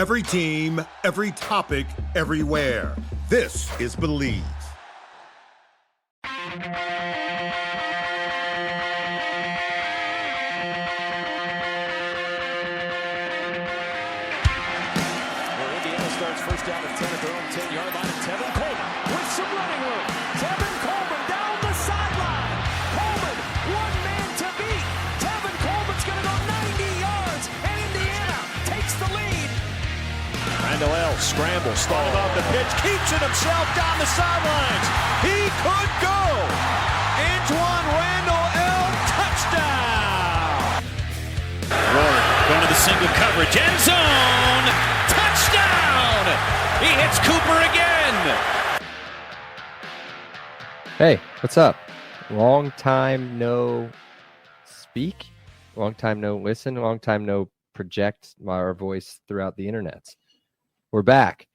Every team, every topic, everywhere. This is Believe. First down at 10 at their own 10-yard line. Tevin Coleman with some running room. Tevin Coleman down the sideline. Coleman, one man to beat. Tevin Coleman's going to go 90 yards, and Indiana takes the lead. Randall L. scrambles, started off the pitch, keeps it himself down the sidelines. He could go. Antoine Randall L. touchdown. Rory going to the single coverage, end zone. Touchdown! He hits Cooper again. Hey, what's up? Long time no speak, long time no listen, long time no project our voice throughout the internet. We're back.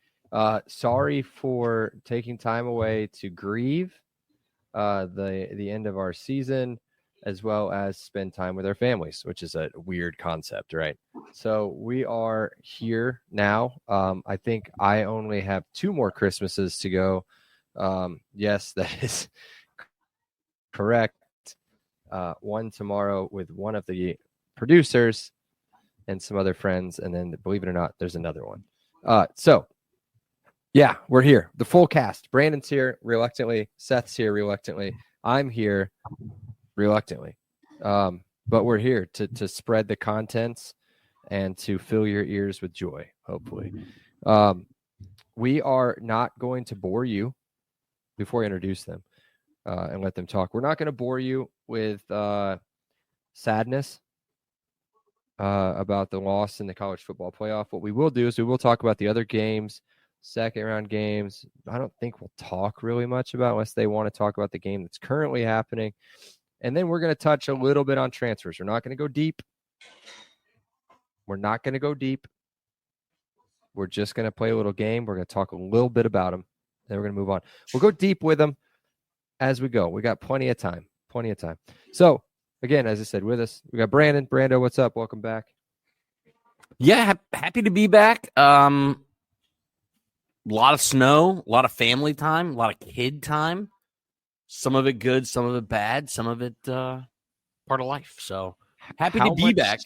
Sorry for taking time away to grieve the end of our season, as well as spend time with our families, which is a weird concept, right? So we are here now. I think I only have 2 more Christmases to go. Yes, that is correct. One tomorrow with one of the producers and some other friends. And then, believe it or not, there's another one. So, yeah, we're here. The full cast. Brandon's here reluctantly. Seth's here reluctantly. I'm here reluctantly. But we're here to spread the contents and to fill your ears with joy, hopefully. We are not going to bore you before I introduce them and let them talk. We're not going to bore you with sadness about the loss in the college football playoff. What we will do is we will talk about the other games, second round games. I don't think we'll talk really much about unless they want to talk about the game that's currently happening. And then we're going to touch a little bit on transfers. We're not going to go deep. We're just going to play a little game. We're going to talk a little bit about them. Then we're going to move on. We'll go deep with them as we go. We got plenty of time. So, again, as I said, with us, we got Brandon. Brando, what's up? Welcome back. Yeah, happy to be back. A lot of snow, a lot of family time, a lot of kid time. Some of it good, some of it bad, some of it part of life. So happy to be back.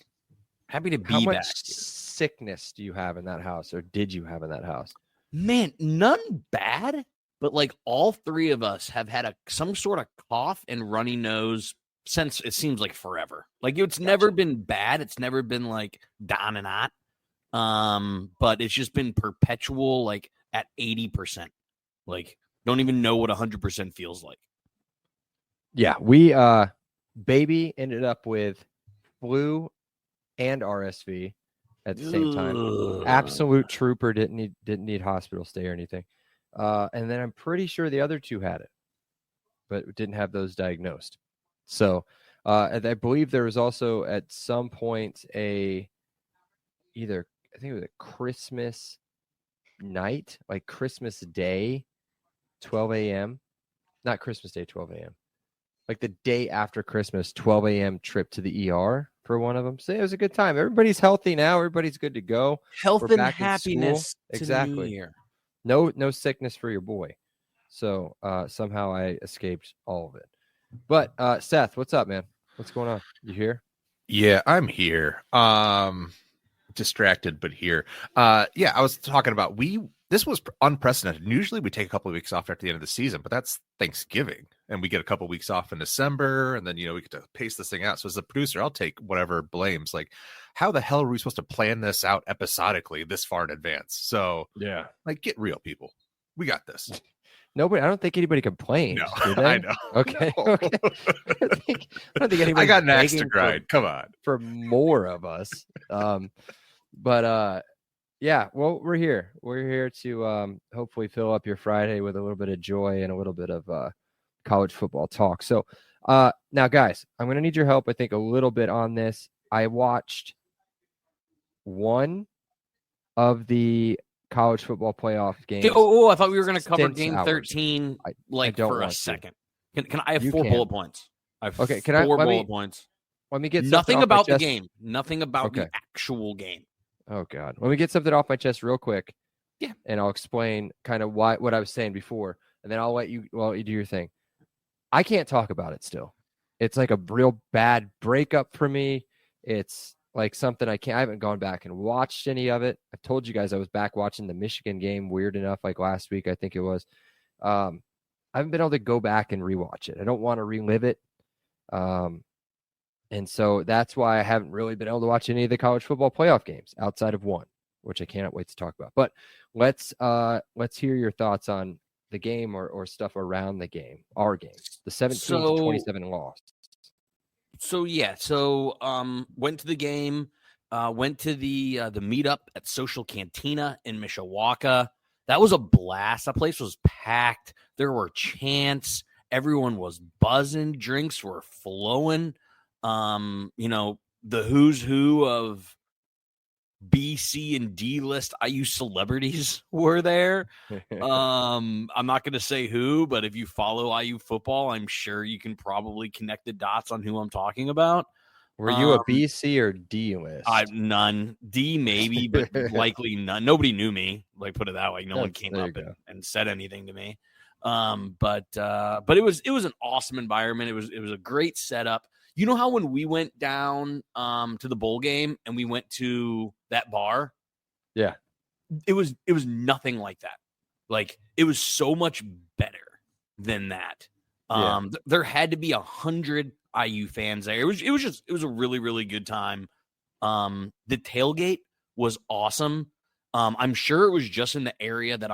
Happy to be back. How much sickness do you have in that house, or did you have in that house? Man, none bad, but like all 3 of us have had some sort of cough and runny nose since it seems like forever. Like it's never been bad. It's never been like down and out. But it's just been perpetual, like at 80%. Like don't even know what 100% feels like. Yeah, we baby ended up with flu and RSV at the same time. Absolute trooper, didn't need hospital stay or anything. And then I'm pretty sure the other 2 had it, but didn't have those diagnosed. So I believe there was also at some point I think it was a Christmas night, like Christmas Day, 12 a.m. Not Christmas Day, 12 a.m. Like the day after Christmas, 12 a.m. trip to the ER for one of them. So it was a good time. Everybody's healthy now. Everybody's good to go. Health and happiness. Exactly. No sickness for your boy. So somehow I escaped all of it. But Seth, what's up, man? What's going on? You here? Yeah, I'm here. Distracted, but here. Yeah, I was talking about this was unprecedented. Usually we take a couple of weeks off after the end of the season, but that's Thanksgiving, and we get a couple of weeks off in December, and then we get to pace this thing out. So as a producer, I'll take whatever blames. Like, how the hell are we supposed to plan this out episodically this far in advance? So yeah, like, get real, people. We got this. Nobody. I don't think anybody complained. No, I know. Okay. No. Okay. I don't think anybody. I got an axe to grind. Come on, for more of us. But yeah. Well, we're here. We're here to hopefully fill up your Friday with a little bit of joy and a little bit of college football talk. So now, guys, I'm going to need your help. I think a little bit on this. I watched one of the college football playoff games. I thought we were going to cover game hours. 13 for a second. Can I have You 4 can. bullet points? I have Okay, 4 bullet points. Let me get Nothing off my about the chest. game. Nothing about Okay. the actual game. Oh God. Let me get something off my chest real quick. Yeah. And I'll explain kind of what I was saying before, and then I'll let you do your thing. I can't talk about it still. It's like a real bad breakup for me. It's like something I haven't gone back and watched any of it. I've told you guys I was back watching the Michigan game, weird enough, like last week, I think it was. I haven't been able to go back and rewatch it. I don't want to relive it. And so that's why I haven't really been able to watch any of the college football playoff games outside of one, which I cannot wait to talk about. But let's hear your thoughts on the game or stuff around the game, our game, the 17-27 loss. So went to the game, went to the meetup at Social Cantina in Mishawaka. That was a blast. That place was packed. There were chants. Everyone was buzzing. Drinks were flowing. The who's who of B, C, and D list IU celebrities were there. I'm not going to say who, but if you follow IU football, I'm sure you can probably connect the dots on who I'm talking about. Were you a B, C, or D list? None. D maybe, but likely none. Nobody knew me. Like, put it that way. No one came up and said anything to me. But it was an awesome environment. It was a great setup. You know how when we went down to the bowl game and we went to that bar? Yeah. It was nothing like that. Like, it was so much better than that. There had to be 100 IU fans there. It was a really, really good time. The tailgate was awesome. I'm sure it was just in the area that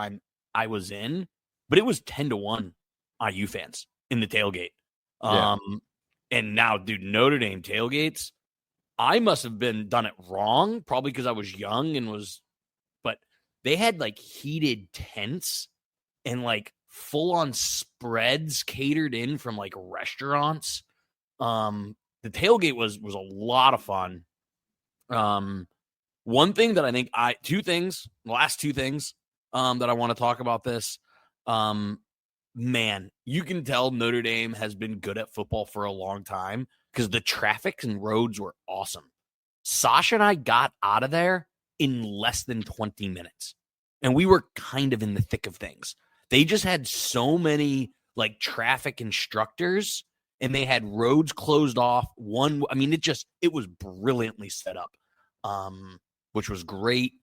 I was in, but it was 10-1 IU fans in the tailgate. And now, dude, Notre Dame tailgates, I must have done it wrong, probably because I was young but they had like heated tents and like full on spreads catered in from like restaurants. The tailgate was a lot of fun. One thing that I think last two things that I want to talk about this. Man, you can tell Notre Dame has been good at football for a long time because the traffic and roads were awesome. Sasha and I got out of there in less than 20 minutes, and we were kind of in the thick of things. They just had so many like traffic instructors, and they had roads closed off. It was brilliantly set up, which was great.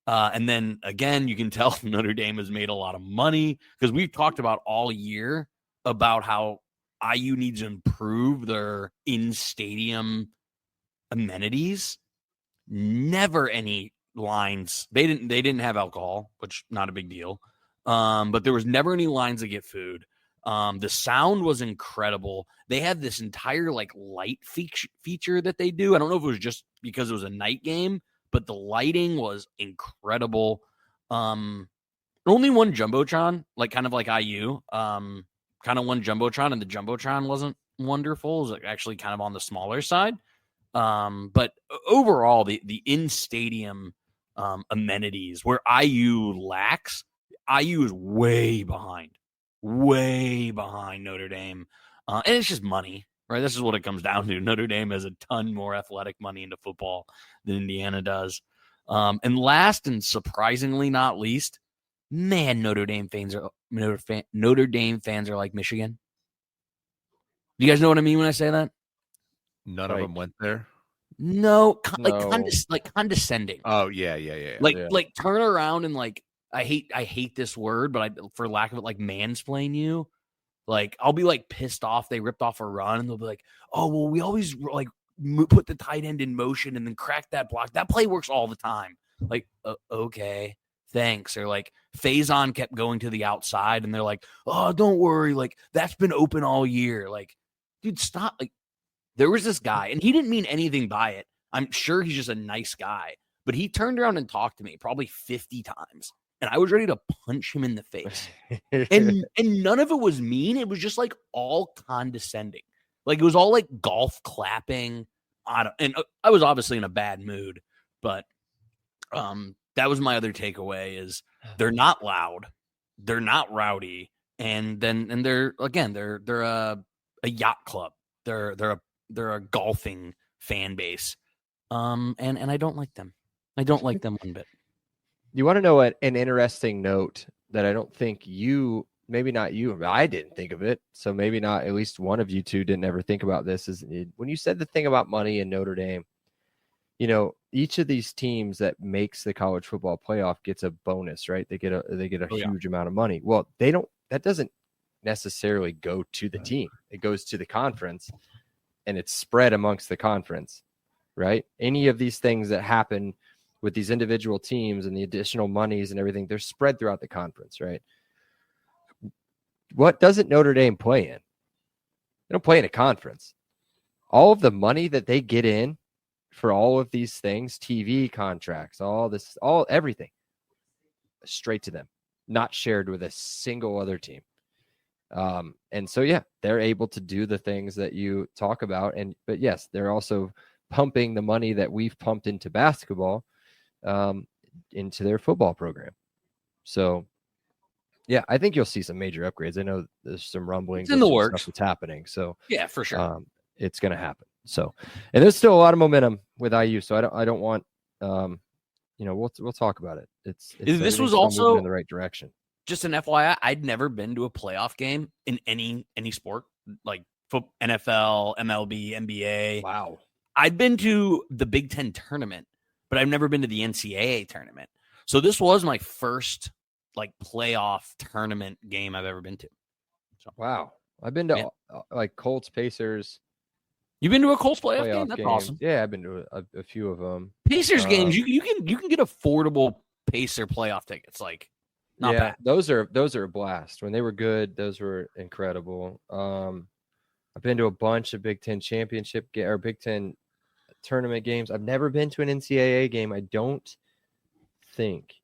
And then again, you can tell Notre Dame has made a lot of money because we've talked about all year about how IU needs to improve their in-stadium amenities. Never any lines. They didn't have alcohol, which not a big deal. But there was never any lines to get food. The sound was incredible. They had this entire like light feature that they do. I don't know if it was just because it was a night game, but the lighting was incredible. Only one Jumbotron, like kind of like IU, kind of one Jumbotron, and the Jumbotron wasn't wonderful. It was like actually kind of on the smaller side. But overall, the in-stadium amenities where IU lacks, IU is way behind Notre Dame. And it's just money. Right, this is what it comes down to. Notre Dame has a ton more athletic money into football than Indiana does. And last and surprisingly not least, man, Notre Dame fans are like Michigan. Do you guys know what I mean when I say that? None of them went there. No, like condescending. Oh yeah. Like turn around and like I hate this word, but for lack of it, like mansplain you. Like, I'll be, like, pissed off they ripped off a run, and they'll be like, oh, well, we always, like, put the tight end in motion and then crack that block. That play works all the time. Like, okay, thanks. Or, like, Faison kept going to the outside, and they're like, oh, don't worry. Like, that's been open all year. Like, dude, stop. Like, there was this guy, and he didn't mean anything by it. I'm sure he's just a nice guy. But he turned around and talked to me probably 50 times. And I was ready to punch him in the face. and none of it was mean. It was just like all condescending. Like it was all like golf clapping. And I was obviously in a bad mood, but that was my other takeaway is they're not loud. They're not rowdy. And they're a yacht club. They're a golfing fan base. And I don't like them. I don't like them one bit. You want to know an interesting note that I don't think you, maybe not you, but I didn't think of it. So maybe not, at least one of you two didn't ever think about this, is when you said the thing about money in Notre Dame, each of these teams that makes the college football playoff gets a bonus, right? They get a huge amount of money. Well, that doesn't necessarily go to the team. It goes to the conference, and it's spread amongst the conference, right? Any of these things that happen with these individual teams and the additional monies and everything, they're spread throughout the conference, right? What doesn't Notre Dame play in? They don't play in a conference. All of the money that they get in for all of these things, TV contracts, everything, straight to them, not shared with a single other team. And so, yeah, they're able to do the things that you talk about. But yes, they're also pumping the money that we've pumped into basketball into their football program. So, yeah, I think you'll see some major upgrades. I know there's some rumblings in the works. Stuff that's happening. So yeah, for sure. It's going to happen. So, and there's still a lot of momentum with IU. So I don't want, we'll talk about it. This was also moving in the right direction. Just an FYI, I'd never been to a playoff game in any sport, like NFL, MLB, NBA. Wow. I'd been to the Big Ten tournament, but I've never been to the NCAA tournament. So this was my first like playoff tournament game I've ever been to. So, wow. I've been to like Colts, Pacers. You've been to a Colts playoff game? That's awesome. Yeah, I've been to a few of them. Pacers games, you can get affordable Pacer playoff tickets. Like, not bad. Those are a blast. When they were good, those were incredible. I've been to a bunch of Big Ten championship or Big Ten tournament games. I've never been to an NCAA game. I don't think.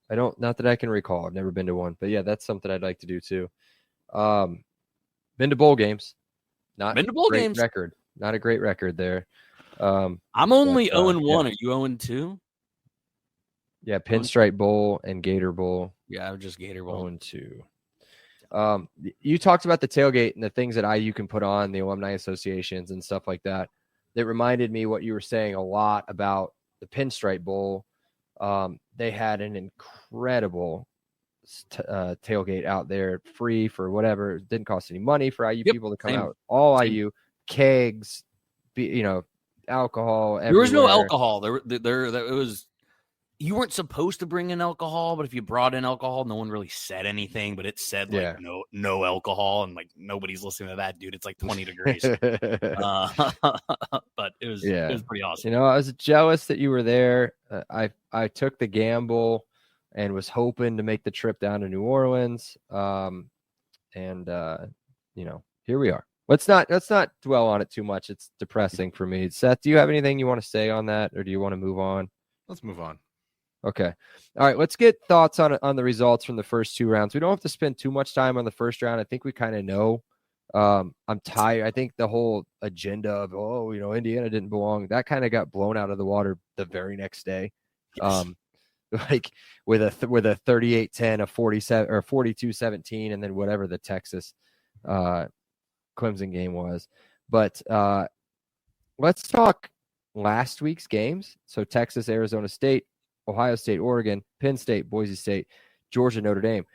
Not that I can recall. I've never been to one, but yeah, that's something I'd like to do too. Been to bowl games. Not been to bowl games. Record. Not a great record there. I'm only 0-1. Are you 0-2? Yeah, Pinstripe Bowl and Gator Bowl. Yeah, just Gator Bowl. 0-2. You talked about the tailgate and the things that IU can put on, the alumni associations and stuff like that. That reminded me what you were saying a lot about the Pinstripe Bowl. They had an incredible tailgate out there, free for whatever. It didn't cost any money for IU people to come out. All IU, kegs, alcohol. There was no alcohol. It was. You weren't supposed to bring in alcohol, but if you brought in alcohol, no one really said anything. But it said like no alcohol, and like nobody's listening to that, dude. It's like 20 degrees. But it was pretty awesome. I was jealous that you were there. I took the gamble and was hoping to make the trip down to New Orleans. Here we are. Let's not dwell on it too much. It's depressing for me. Seth, do you have anything you want to say on that, or do you want to move on? Let's move on. Okay. All right. Let's get thoughts on the results from the first two rounds. We don't have to spend too much time on the first round. I think we kind of know. I'm tired. I think the whole agenda of, Indiana didn't belong, that kind of got blown out of the water the very next day. Yes. Like with a 38-10, a 47 or 42-17, and then whatever the Texas Clemson game was. But let's talk last week's games. So Texas, Arizona State, Ohio State, Oregon, Penn State, Boise State, Georgia, Notre Dame.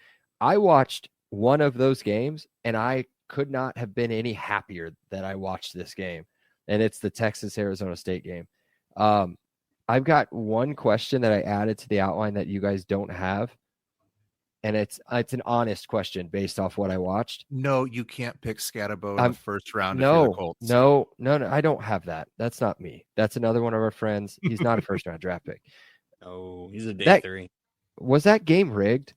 I watched one of those games, and I could not have been any happier that I watched this game. And it's the Texas, Arizona State game. I've got one question that I added to the outline that you guys don't have. And it's an honest question based off what I watched. No, you can't pick Scatterbo in the first round. If you're the Colts. No, I don't have that. That's not me. That's another one of our friends. He's not a first round draft pick. Oh, he's a day 3. Was that game rigged?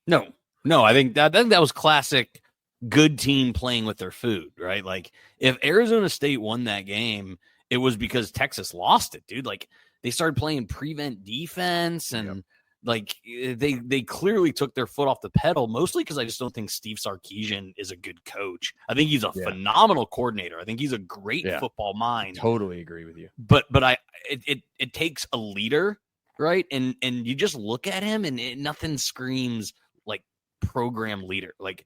No. I think that was classic. Good team playing with their food, right? Like if Arizona State won that game, it was because Texas lost it, dude. Like they started playing prevent defense and like they clearly took their foot off the pedal, mostly because I just don't think Steve Sarkisian is a good coach. I think he's a phenomenal coordinator. I think he's a great football mind. Totally agree with you. But it takes a leader, right? And you just look at him and nothing screams like program leader. Like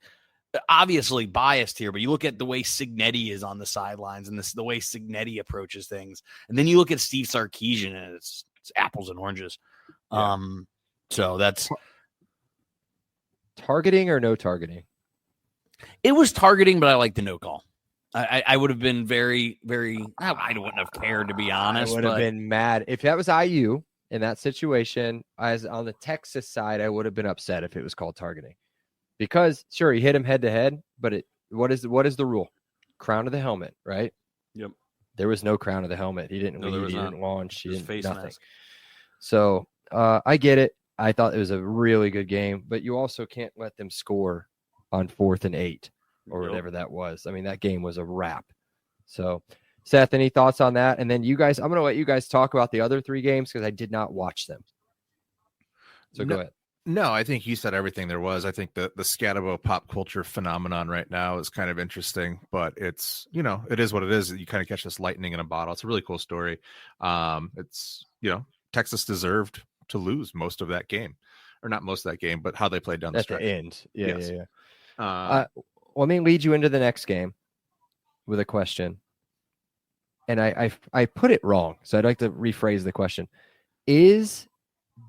obviously biased here, but you look at the way Cignetti is on the sidelines and the way Cignetti approaches things. And then you look at Steve Sarkisian and it's It's apples and oranges. Yeah. So that's Targeting or no targeting? it was targeting, but I like the no call. I would have been very, very. I wouldn't have cared, to be honest. I would have but been mad if that was IU in that situation. As on the Texas side, I would have been upset if it was called targeting, because sure he hit him head to head, but what is the rule? Crown of the helmet, right? Yep. There was no crown of the helmet. He didn't lead. He didn't launch. He didn't face nothing. mask. So I get it. I thought it was a really good game, but you also can't let them score on 4th and 8 or whatever that was. I mean, that game was a wrap. So, Seth, any thoughts on that? And then you guys, I'm going to let you guys talk about the other 3 games because I did not watch them. So go ahead. No, I think you said everything there was. I think the Scatabo pop culture phenomenon right now is kind of interesting, but it's, it is what it is. You kind of catch this lightning in a bottle. It's a really cool story. It's, Texas deserved to lose most of that game, or not most of that game, but how they played down the stretch. At the end. Yeah, Yes. yeah. Let me lead you into the next game with a question. And I put it wrong, so I'd like to rephrase the question. Is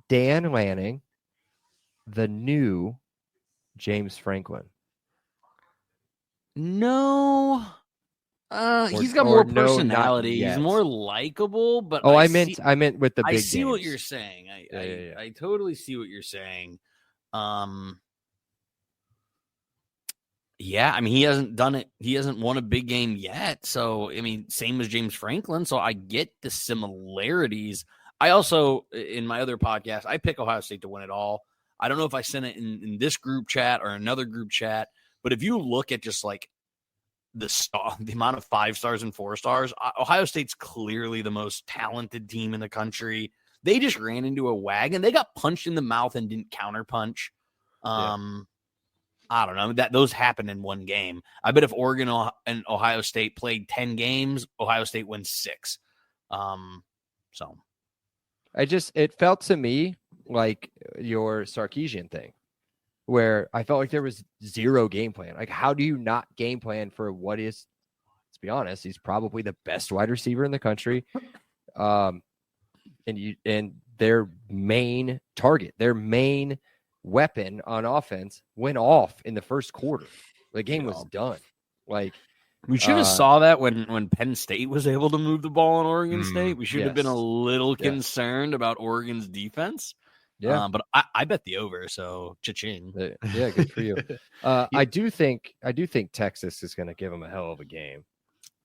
Dan Lanning the new James Franklin? No. He's got more no, not personality. He's yet. more likable, but I meant with the big I see what games. you're saying. Yeah. I totally see what you're saying. Yeah, I mean, he hasn't done it. He hasn't won a big game yet. So, I mean, same as James Franklin. So I get the similarities. I also, in my other podcast, I pick Ohio State to win it all. I don't know if I sent it in this group chat or another group chat, but if you look at just like the amount of 5 stars and 4 stars, Ohio State's clearly the most talented team in the country. They just ran into a wagon. They got punched in the mouth and didn't counterpunch. I don't know. Those happened in one game. I bet if Oregon and Ohio State played 10 games, Ohio State wins 6. So it felt to me like your Sarkisian thing, where I felt like there was zero game plan. Like, how do you not game plan for what is, let's be honest, he's probably the best wide receiver in the country. And their main target, their main weapon on offense went off in the first quarter. The game was done. Like, we should have saw that when Penn State was able to move the ball on Oregon State. We should have been a little concerned about Oregon's defense. Yeah, but I bet the over. So cha-ching. Yeah, good for you. I do think Texas is going to give them a hell of a game.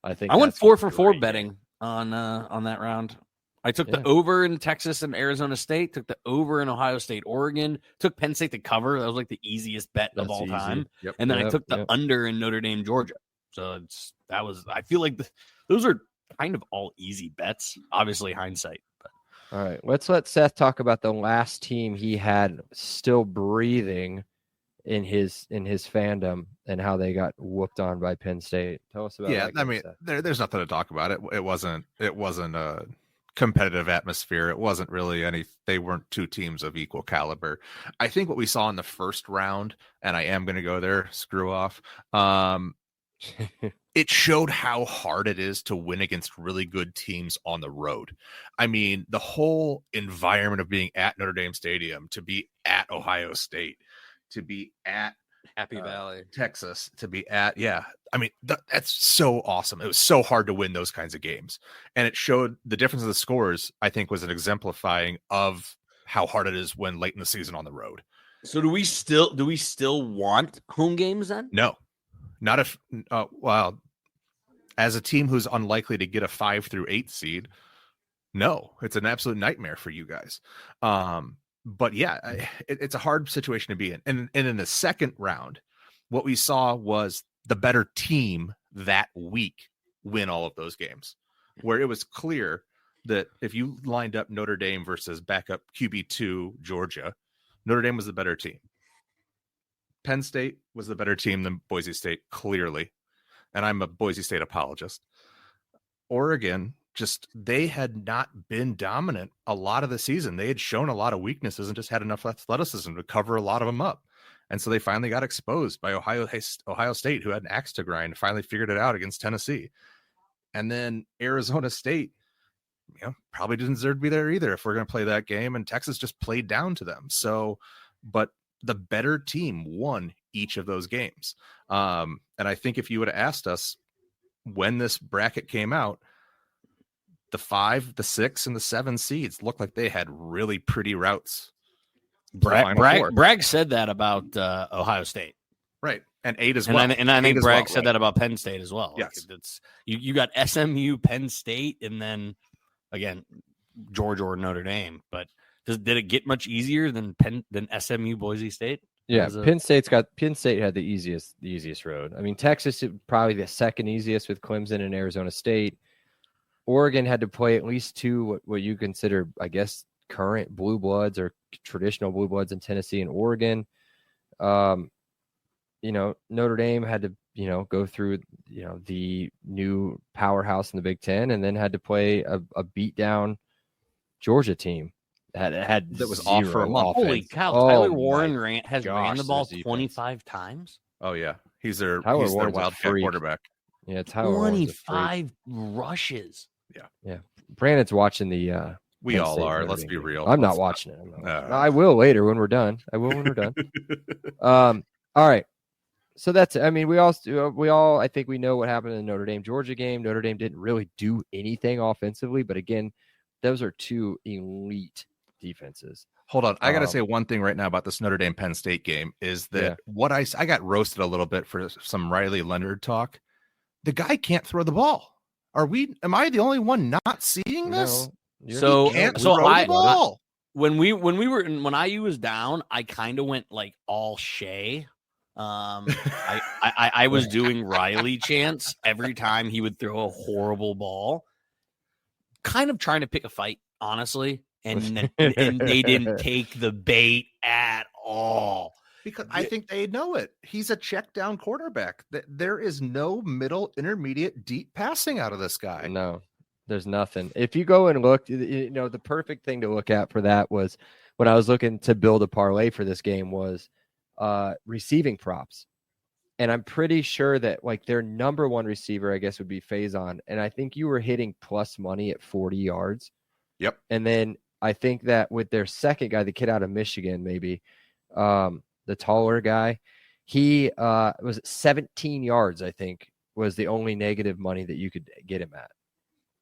I went 4 for 4 betting on that round. I took the over in Texas and Arizona State, took the over in Ohio State, Oregon, took Penn State to cover. That was like the easiest bet of all time. Yep. And then I took the under in Notre Dame, Georgia. So I feel like those are kind of all easy bets. Obviously hindsight. But. All right, let's let Seth talk about the last team he had still breathing in his fandom and how they got whooped on by Penn State. Tell us about that. I mean, there's nothing to talk about. It wasn't a competitive atmosphere. It wasn't really they weren't 2 teams of equal caliber. I think what we saw in the first round, and I am going to go there, screw off. It showed how hard it is to win against really good teams on the road. I mean, the whole environment of being at Notre Dame Stadium, to be at Ohio State, to be at Happy Valley, Texas, to be at, I mean, that's so awesome. It was so hard to win those kinds of games. And it showed the difference of the scores, I think, was an exemplifying of how hard it is when late in the season on the road. So do we still want home games then? No, not if, as a team who's unlikely to get a 5 through 8 seed, no, it's an absolute nightmare for you guys. But yeah, it's a hard situation to be in. And in the second round, what we saw was the better team that week win all of those games, where it was clear that if you lined up Notre Dame versus backup QB2 Georgia, Notre Dame was the better team. Penn State was the better team than Boise State, clearly. And I'm a Boise State apologist. Oregon, they had not been dominant a lot of the season. They had shown a lot of weaknesses and just had enough athleticism to cover a lot of them up. And so they finally got exposed by Ohio State, who had an axe to grind, finally figured it out against Tennessee. And then Arizona State probably didn't deserve to be there either if we're going to play that game. And Texas just played down to them. So, but the better team won each of those games. And I think if you would have asked us when this bracket came out, the 5, the 6, and the 7 seeds looked like they had really pretty routes. Bragg said that about Ohio State. Right. And 8 as and well. I think Bragg said that about Penn State as well. Yes. Like it's you got SMU, Penn State, and then again Georgia or Notre Dame. But did it get much easier than SMU, Boise State? Yeah, Penn State had the easiest road. I mean, Texas probably the second easiest with Clemson and Arizona State. Oregon had to play at least 2 what you consider, I guess, current blue bloods or traditional blue bloods in Tennessee and Oregon. Notre Dame had to, go through, the new powerhouse in the Big Ten, and then had to play a beat down Georgia team that was off for a month. Holy cow! Tyler Warren has ran the ball 25 times. Oh yeah, he's their wildcat quarterback. Yeah, Tyler 25 rushes. Yeah. Brandon's watching the. We all are. Let's be real. I'm not watching it. I will later when we're done. All right. So that's. I mean, we all. I think we know what happened in the Notre Dame Georgia game. Notre Dame didn't really do anything offensively, but again, those are 2 elite defenses. Hold on. I got to say one thing right now about this Notre Dame Penn State game is that what I got roasted a little bit for some Riley Leonard talk. The guy can't throw the ball. Am I the only one not seeing this? No, ball. When IU was down, I kind of went like all Shea. I was doing Riley chants every time he would throw a horrible ball, kind of trying to pick a fight, honestly. And they didn't take the bait at all. Because I think they know it. He's a check down quarterback. There is no middle, intermediate, deep passing out of this guy. No, there's nothing. If you go and look, the perfect thing to look at for that was when I was looking to build a parlay for this game was receiving props. And I'm pretty sure that like their number 1 receiver, I guess, would be Faison. And I think you were hitting plus money at 40 yards. Yep. And then I think that with their second guy, the kid out of Michigan, maybe, the taller guy, he was 17 yards, I think, was the only negative money that you could get him at.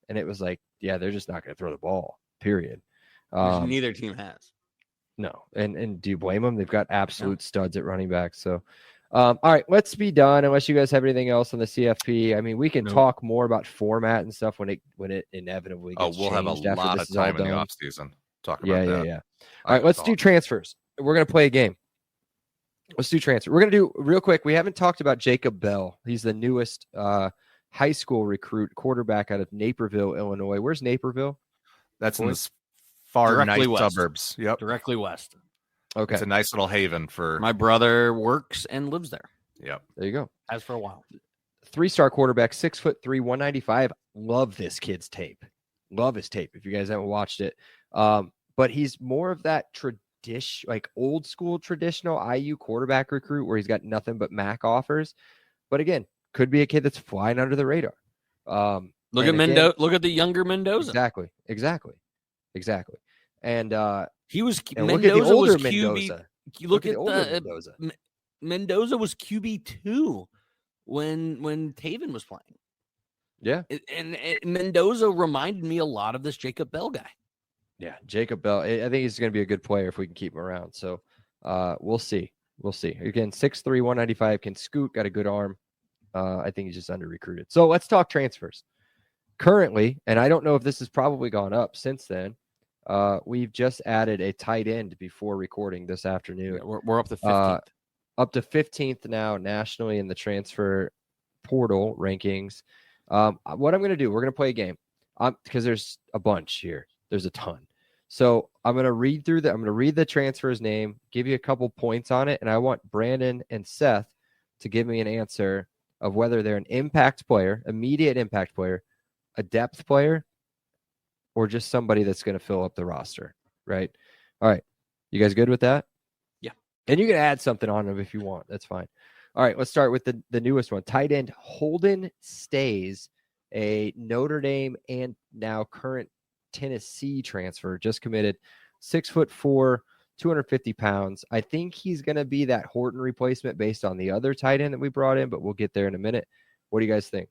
And it was like, yeah, they're just not going to throw the ball, period. Neither team has. No. And do you blame them? They've got absolute studs at running back. So, all right, let's be done unless you guys have anything else on the CFP. I mean, we can talk more about format and stuff when it inevitably gets we'll have a lot of time in the offseason. Talk about that. Yeah. All right, let's do transfers. We're going to play a game. Let's do transfer. We're going to do real quick. We haven't talked about Jacob Bell. He's the newest high school recruit quarterback out of Naperville, Illinois. Where's Naperville? That's in the far nice suburbs. Yep. Directly west. Okay. It's a nice little haven for my brother works and lives there. Yep. There you go. Has for a while. 3-star quarterback, 6'3", 195. Love this kid's tape. Love his tape. If you guys haven't watched it. But he's more of that like old school traditional IU quarterback recruit where he's got nothing but MAC offers. But again, could be a kid that's flying under the radar. Look at Mendoza. Look at the younger Mendoza. Exactly. And he was Mendoza was QB. Look at Mendoza. Mendoza was QB2 when Taven was playing. Yeah, and Mendoza reminded me a lot of this Jacob Bell guy. Yeah, Jacob Bell. I think he's going to be a good player if we can keep him around. So we'll see. Again, 6'3", 195, can scoot, got a good arm. I think he's just under-recruited. So let's talk transfers. Currently, and I don't know if this has probably gone up since then, we've just added a tight end before recording this afternoon. Yeah, we're up to 15th. Up to 15th now nationally in the transfer portal rankings. What I'm going to do, we're going to play a game because there's a bunch here. There's a ton. So I'm going to read the transfer's name, give you a couple points on it, and I want Brandon and Seth to give me an answer of whether they're an impact player, immediate impact player, a depth player, or just somebody that's going to fill up the roster, right? All right. You guys good with that? Yeah. And you can add something on them if you want. That's fine. All right, let's start with the newest one. Tight end Holden Stays, a Notre Dame and now current Tennessee transfer, just committed, 6'4", 250 pounds. I think he's going to be that Horton replacement based on the other tight end that we brought in, but we'll get there in a minute. What do you guys think?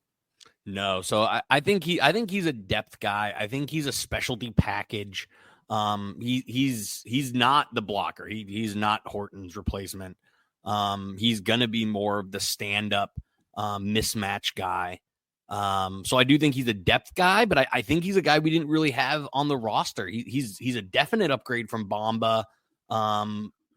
No, so I think he's a depth guy. I think he's a specialty package. He's not the blocker. He's not Horton's replacement. He's gonna be more of the stand-up mismatch guy. So I do think he's a depth guy, but I think he's a guy we didn't really have on the roster. He's a definite upgrade from Bamba.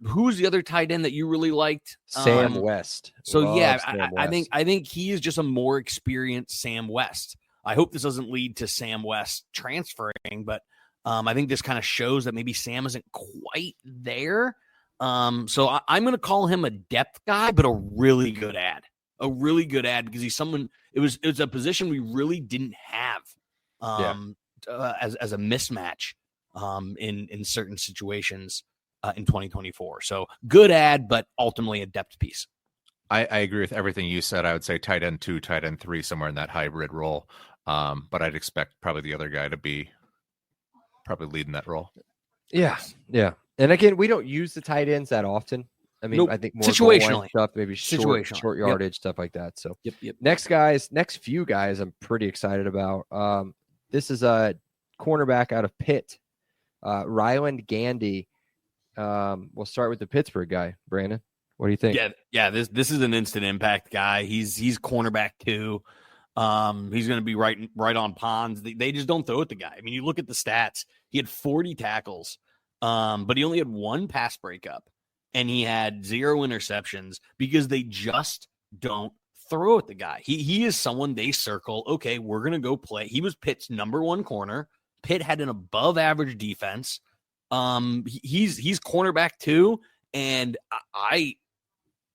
Who's the other tight end that you really liked? Sam West. So Love yeah, Sam I West. think he is just a more experienced Sam West. I hope this doesn't lead to Sam West transferring, but I think this kind of shows that maybe Sam isn't quite there. So I'm going to call him a depth guy, but a really good ad because he's someone. It was a position we really didn't have as a mismatch in certain situations in 2024. So good ad, but ultimately a depth piece. I agree with everything you said. I would say tight end 2, tight end 3, somewhere in that hybrid role. But I'd expect probably the other guy to be probably leading that role. Yeah. And again, we don't use the tight ends that often. I mean, Nope. I think more Situationally. goal line stuff, maybe short yardage, stuff like that. So Yep. next few guys I'm pretty excited about. This is a cornerback out of Pitt, Ryland Gandy. We'll start with the Pittsburgh guy. Brandon, what do you think? Yeah. This is an instant impact guy. He's cornerback 2. He's going to be right on ponds. They just don't throw at the guy. I mean, you look at the stats. He had 40 tackles, but he only had 1 pass breakup, and he had 0 interceptions because they just don't throw at the guy. He is someone they circle. Okay, we're going to go play. He was Pitt's #1 corner. Pitt had an above average defense. He's cornerback 2, and I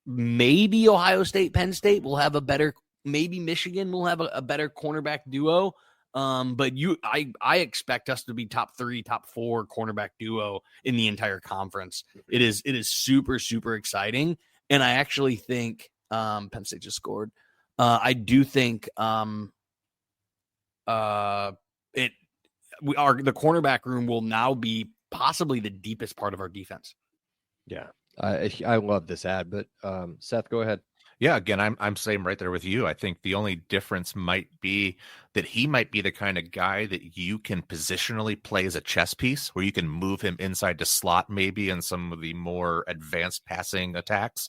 maybe Ohio State, Penn State will have a better. Maybe Michigan will have a better cornerback duo. But I expect us to be top 3, top 4 cornerback duo in the entire conference. It is super, super exciting. And I actually think Penn State just scored. I do think the cornerback room will now be possibly the deepest part of our defense. Yeah. I love this ad, but Seth, go ahead. Yeah, again, I'm same right there with you. I think the only difference might be that he might be the kind of guy that you can positionally play as a chess piece, where you can move him inside to slot maybe in some of the more advanced passing attacks,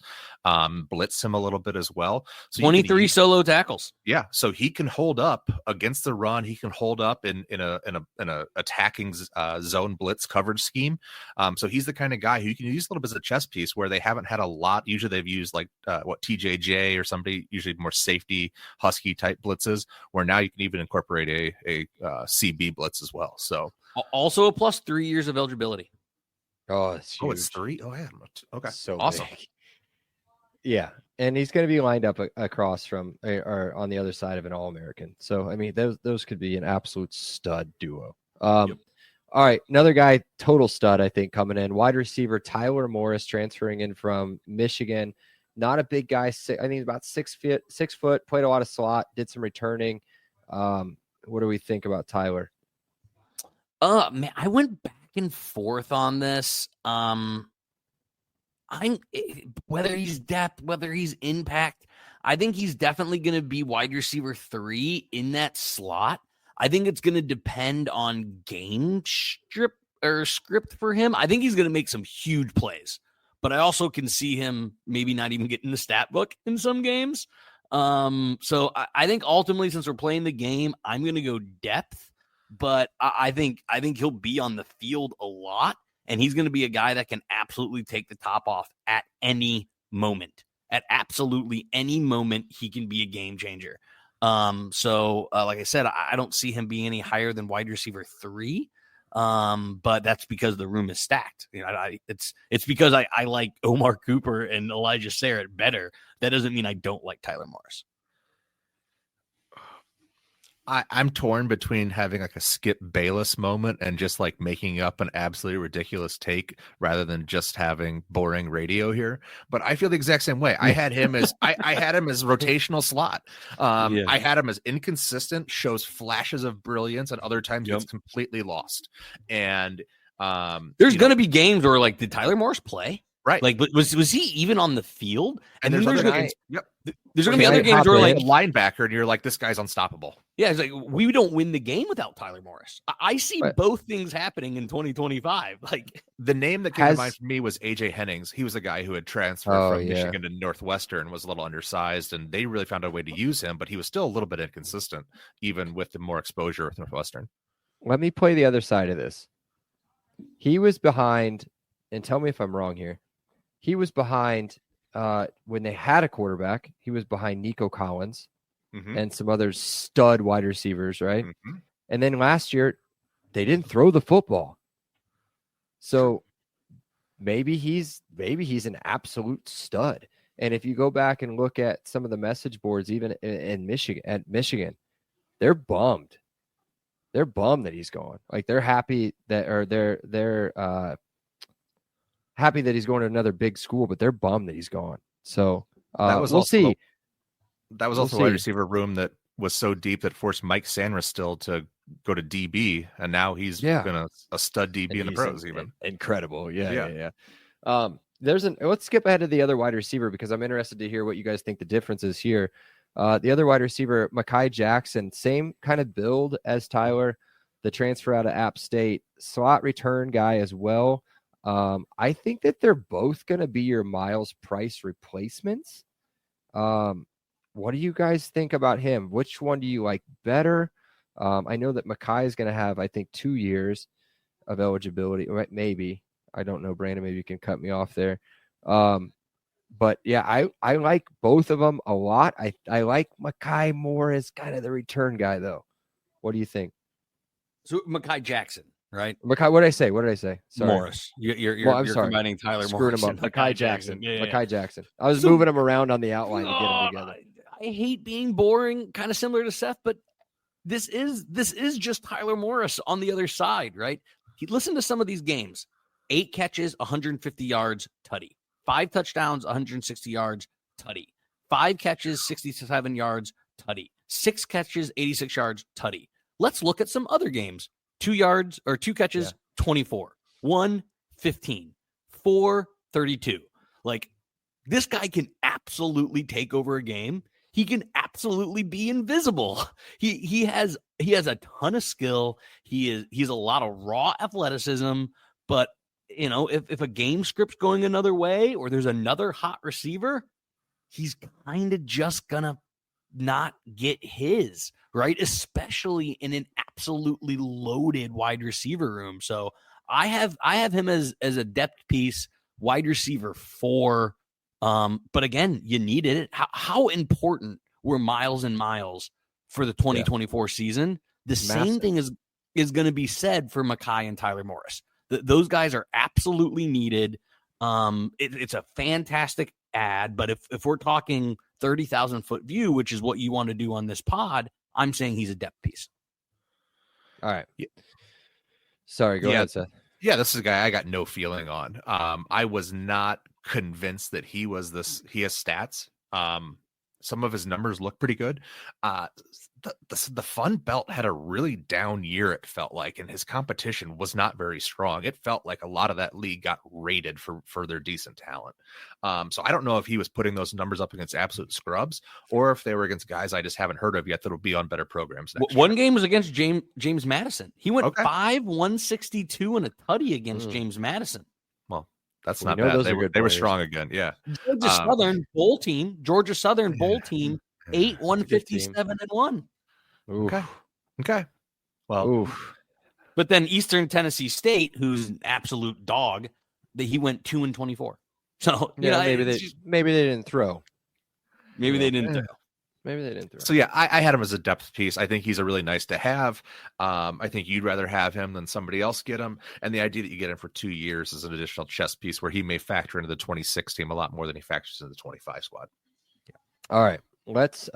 blitz him a little bit as well. So 23 solo tackles. Yeah, so he can hold up against the run. He can hold up in a attacking zone blitz coverage scheme. So he's the kind of guy who you can use a little bit as a chess piece, where they haven't had a lot. Usually they've used like TJJ or somebody, usually more safety husky type blitzes, where now you can even incorporate a CB blitz as well. So also a plus 3 years of eligibility. Oh, it's huge. Oh, it's 3. Oh, yeah. Okay. So awesome. big. Yeah, and he's going to be lined up across from or on the other side of an All-American. So I mean, those could be an absolute stud duo. Yep. All right, another guy, total stud, I think, coming in. Wide receiver Tyler Morris, transferring in from Michigan. Not a big guy. I think he's about 6 foot. Played a lot of slot. Did some returning. What do we think about Tyler? Man, I went back and forth on this. Whether he's depth, whether he's impact, I think he's definitely going to be wide receiver 3 in that slot. I think it's going to depend on game script for him. I think he's going to make some huge plays, but I also can see him maybe not even getting the stat book in some games. So I think ultimately, since we're playing the game, I'm going to go depth, but I think he'll be on the field a lot, and he's going to be a guy that can absolutely take the top off at any moment. At absolutely any moment, he can be a game changer. So like I said, I don't see him being any higher than wide receiver 3. But that's because the room is stacked. You know, it's because I like Omar Cooper and Elijah Sarrett better. That doesn't mean I don't like Tyler Morris. I'm torn between having like a Skip Bayless moment and just like making up an absolutely ridiculous take rather than just having boring radio here. But I feel the exact same way. I had him as I had him as rotational slot. I had him as inconsistent, shows flashes of brilliance, and other times gets completely lost. And there's going to be games where like, did Tyler Morris play? Right. Like, was he even on the field? And then there's going to be When other games where like linebacker, and you're like, this guy's unstoppable. Yeah, it's like we don't win the game without Tyler Morris. I see both things happening in 2025. Like the name that came to mind for me was AJ Hennings. He was a guy who had transferred from Michigan to Northwestern, was a little undersized, and they really found a way to use him, but he was still a little bit inconsistent, even with the more exposure with Northwestern. Let me play the other side of this. He was behind, and tell me if I'm wrong here. He was behind when they had a quarterback. He was behind Nico Collins and some other stud wide receivers, right? And then last year, they didn't throw the football. So maybe he's an absolute stud. And if you go back and look at some of the message boards, even in Michigan, they're bummed. They're bummed that he's gone. Like they're happy that, or they're happy that he's going to another big school, but they're bummed that he's gone. So we'll see. That was also a wide receiver room that was so deep that forced Mike Sanders still to go to DB, and now he's been a stud DB in the pros. Even incredible, yeah. Let's skip ahead to the other wide receiver because I'm interested to hear what you guys think the difference is here. The other wide receiver, Mekhi Jackson, same kind of build as Tyler, the transfer out of App State, slot return guy as well. I think that they're both going to be your Miles Price replacements. What do you guys think about him? Which one do you like better? I know that Mekhi is going to have, I think, 2 years of eligibility. Maybe. I don't know, Brandon. Maybe you can cut me off there. But yeah, I like both of them a lot. I like Mekhi more as kind of the return guy, though. What do you think? So Mekhi Jackson, right? Mekhi, what did I say? Sorry. Morris. You're combining Tyler Morris him up. Mekhi Jackson. Yeah. Mekhi Jackson. I was moving him around on the outline to get them together. I hate being boring, kind of similar to Seth, but this is just Tyler Morris on the other side, right? Listen to some of these games. 8 catches, 150 yards, tutty. 5 touchdowns, 160 yards, tutty. 5 catches, 67 yards, tutty. 6 catches, 86 yards, tutty. Let's look at some other games. 2 catches, 24. 1, 15. 4, 32. Like, this guy can absolutely take over a game. He can absolutely be invisible. He has a ton of skill. He's a lot of raw athleticism, but you know, if a game script's going another way or there's another hot receiver, he's kind of just gonna not get his, right? Especially in an absolutely loaded wide receiver room. So I have him as a depth piece, wide receiver 4. But again, you needed it. How important were Miles and Miles for the 2024 season? The same thing is going to be said for Mekhi and Tyler Morris. Those guys are absolutely needed. It's a fantastic ad, but if we're talking 30,000 foot view, which is what you want to do on this pod, I'm saying he's a depth piece. All right. Sorry, go ahead, Seth. Yeah, this is a guy I got no feeling on. I was not convinced that he has stats. Some of his numbers look pretty good. The Fun Belt had a really down year, it felt like, and his competition was not very strong. It felt like a lot of that league got rated for their decent talent. So I don't know if he was putting those numbers up against absolute scrubs or if they were against guys I just haven't heard of yet that will be on better programs. One game was against James Madison. He went 5-162 and a tutty against James Madison. Well, that's not bad. They were strong again. Yeah. Georgia Southern bowl team, 8-157-1. Okay. Well, but then Eastern Tennessee State, who's an absolute dog, he went 2-24. So maybe they didn't throw. Maybe they didn't throw. Maybe they didn't throw. So yeah, I had him as a depth piece. I think he's a really nice to have. I think you'd rather have him than somebody else get him. And the idea that you get him for 2 years is an additional chess piece where he may factor into the 26 team a lot more than he factors into the 25 squad. Yeah. All right. Let's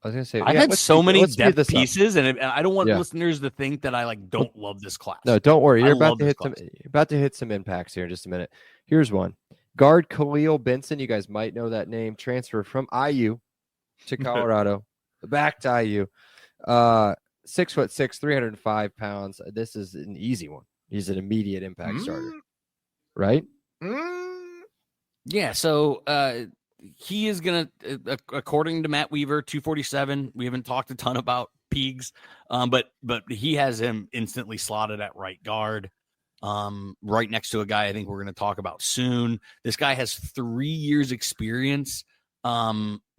I was gonna say I've yeah, had let's so speed- many let's speed depth this up. pieces, and I don't want Yeah. listeners to think that I like don't love this class. No, don't worry. I You're about love to this hit class. you're about to hit some impacts here in just a minute. Here's one. Guard Khalil Benson. You guys might know that name. Transfer from IU to Colorado, back to IU. 6'6", 305 pounds. This is an easy one. He's an immediate impact starter, right? Yeah, so he is gonna, according to Matt Weaver, 247. We haven't talked a ton about Peegs, but he has him instantly slotted at right guard, right next to a guy I think we're going to talk about soon. This guy has 3 years experience.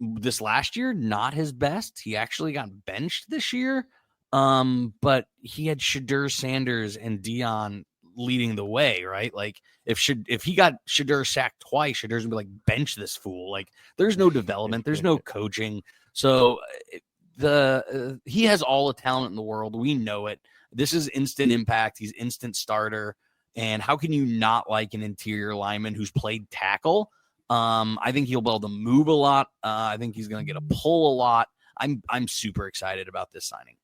This last year, not his best. He actually got benched this year, but he had Shadur Sanders and Dion leading the way, right? Like if he got Shadur sacked twice, Shadur's gonna be like, bench this fool. Like there's no development, there's no coaching. So he has all the talent in the world. We know it. This is instant impact. He's instant starter. And how can you not like an interior lineman who's played tackle? I think he'll be able to move a lot. I think he's going to get a pull a lot. I'm super excited about this signing.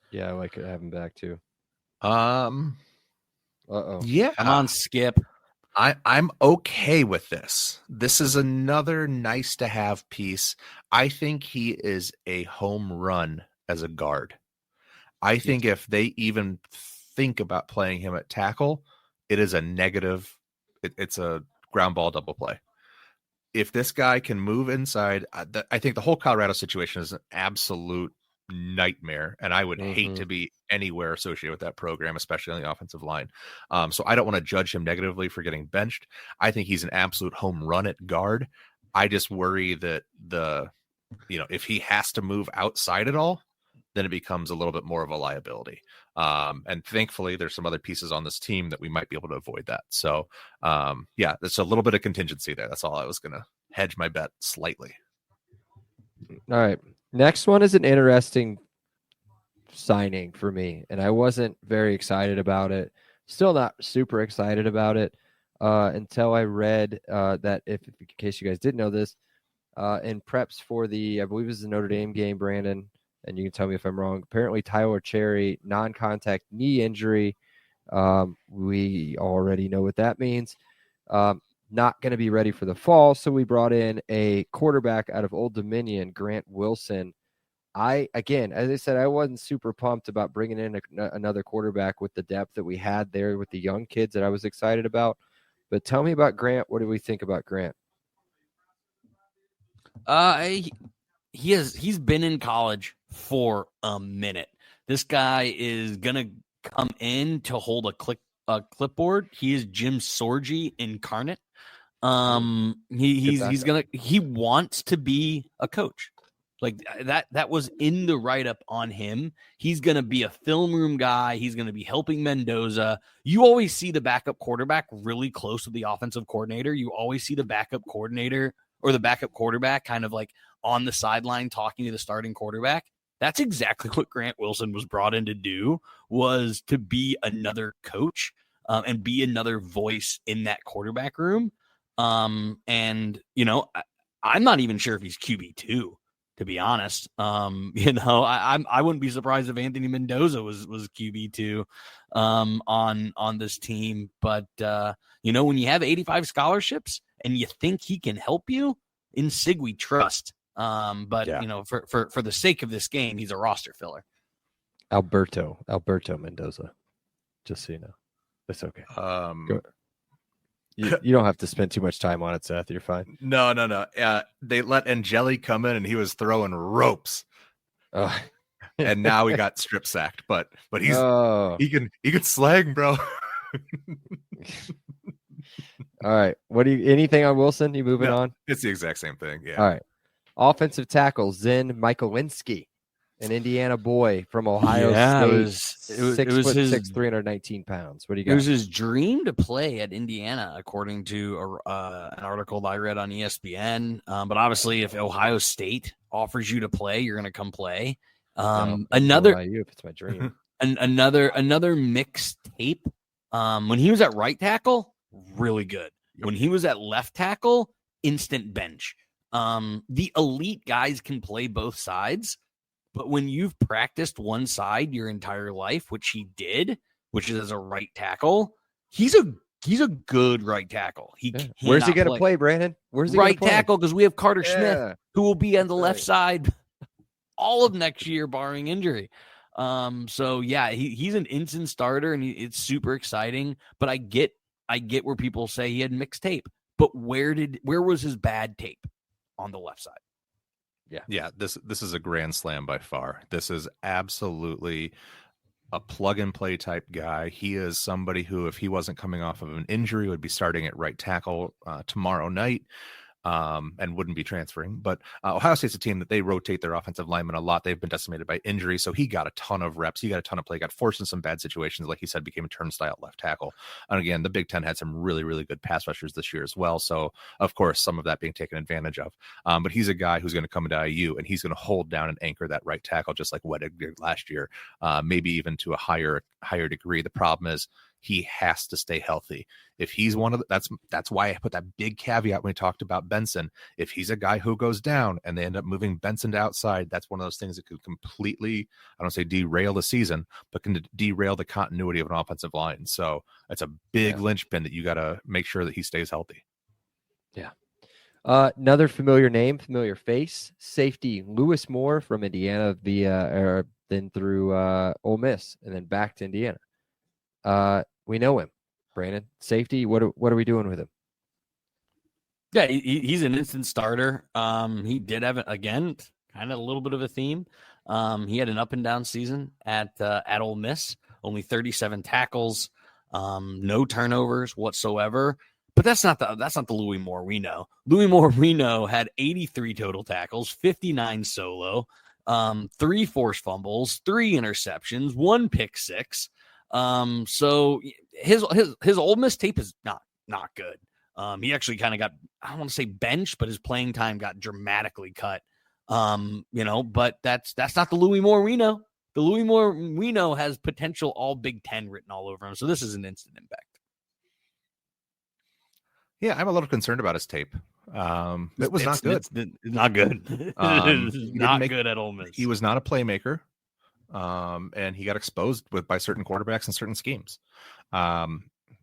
Yeah, I like to have him back too. Yeah. Come on, Skip. I'm okay with this. This is another nice to have piece. I think he is a home run as a guard. I think if they even think about playing him at tackle, it is a negative. It's a ground ball double play. If this guy can move inside, I think the whole Colorado situation is an absolute nightmare, and I would hate to be anywhere associated with that program, especially on the offensive line. So I don't want to judge him negatively for getting benched. I think he's an absolute home run at guard. I just worry that if he has to move outside at all, then it becomes a little bit more of a liability. And thankfully there's some other pieces on this team that we might be able to avoid that. So yeah, there's a little bit of contingency there. That's all. I was going to hedge my bet slightly. All right. Next one is an interesting signing for me, and I wasn't very excited about it. Still not super excited about it until I read that, in case you guys didn't know this, in preps for I believe it was the Notre Dame game, Brandon, and you can tell me if I'm wrong. Apparently, Tyler Cherry, non-contact knee injury. We already know what that means. Not going to be ready for the fall, so we brought in a quarterback out of Old Dominion, Grant Wilson. Again, as I said, I wasn't super pumped about bringing in another quarterback with the depth that we had there with the young kids that I was excited about. But tell me about Grant. What do we think about Grant? He's been in college for a minute. This guy is gonna come in to hold a clipboard. He is Jim Sorgi incarnate. He wants to be a coach. Like that was in the write-up on him. He's going to be a film room guy. He's going to be helping Mendoza. You always see the backup quarterback really close to the offensive coordinator. You always see the backup coordinator or the backup quarterback kind of like on the sideline talking to the starting quarterback. That's exactly what Grant Wilson was brought in to do, was to be another coach and be another voice in that quarterback room. And, I'm not even sure if he's QB2. To be honest, I wouldn't be surprised if Anthony Mendoza was QB2 on this team. But when you have 85 scholarships and you think he can help you, in Sig we trust. But for the sake of this game, he's a roster filler. Alberto Mendoza. Just so you know, that's okay. You don't have to spend too much time on it, Seth. You're fine. No. They let Angeli come in, and he was throwing ropes. And now he got strip sacked. But he's he can slang, bro. All right. Anything on Wilson? You moving on? It's the exact same thing. Yeah. All right. Offensive tackle Zen Michalinski, an Indiana boy from Ohio State. It was 6'6", 319 pounds. What do you got? It was his dream to play at Indiana, according to an article that I read on ESPN. But obviously, if Ohio State offers you to play, you're going to come play. Another if it's my dream. another mixed tape. When he was at right tackle, really good. When he was at left tackle, instant bench. The elite guys can play both sides, but when you've practiced one side your entire life, which he did, which is as a right tackle, he's a good right tackle. Where's he going to play, Brandon? Where's he right gonna play? tackle? Because we have Carter Smith, Yeah. who will be on the left right. side all of next year, barring injury. So yeah, he's an instant starter, and it's super exciting. But I get where people say he had mixed tape, but where was his bad tape? On the left side. Yeah, this is a grand slam by far. This is absolutely a plug and play type guy. He is somebody who, if he wasn't coming off of an injury, would be starting at right tackle tomorrow night. And wouldn't be transferring. But Ohio State's a team that they rotate their offensive linemen a lot. They've been decimated by injury, so he got a ton of reps. He got a ton of play, got forced in some bad situations. Like he said, became a turnstile left tackle. And again, the Big Ten had some really, really good pass rushers this year as well. So, of course, some of that being taken advantage of. But he's a guy who's going to come into IU, and he's going to hold down and anchor that right tackle just like Weddick did last year, maybe even to a higher degree. The problem is, he has to stay healthy. If he's one of the, that's why I put that big caveat when we talked about Benson. If he's a guy who goes down and they end up moving Benson to outside, that's one of those things that could completely, I don't say derail the season, but can derail the continuity of an offensive line. So it's a big linchpin that you got to make sure that he stays healthy. Yeah. Another familiar name, familiar face, safety Lewis Moore from Indiana then through Ole Miss and then back to Indiana. We know him, Brandon. Safety, what are we doing with him? Yeah, he's an instant starter. He did have, again, kind of a little bit of a theme. He had an up and down season at Ole Miss, only 37 tackles, no turnovers whatsoever. But that's not the Louis Moore we know. Louis Moore we know had 83 total tackles, 59 solo, 3 forced fumbles, 3 interceptions, 1 pick six. So his Ole Miss tape is not good. He actually kind of got, I don't want to say benched, but his playing time got dramatically cut. But that's not the Louis Moore we know. The Louis Moore we know has potential all Big Ten written all over him. So this is an instant impact. Yeah, I'm a little concerned about his tape. It was not good. It's not good. Not good at Ole Miss. He was not a playmaker. And he got exposed by certain quarterbacks and certain schemes.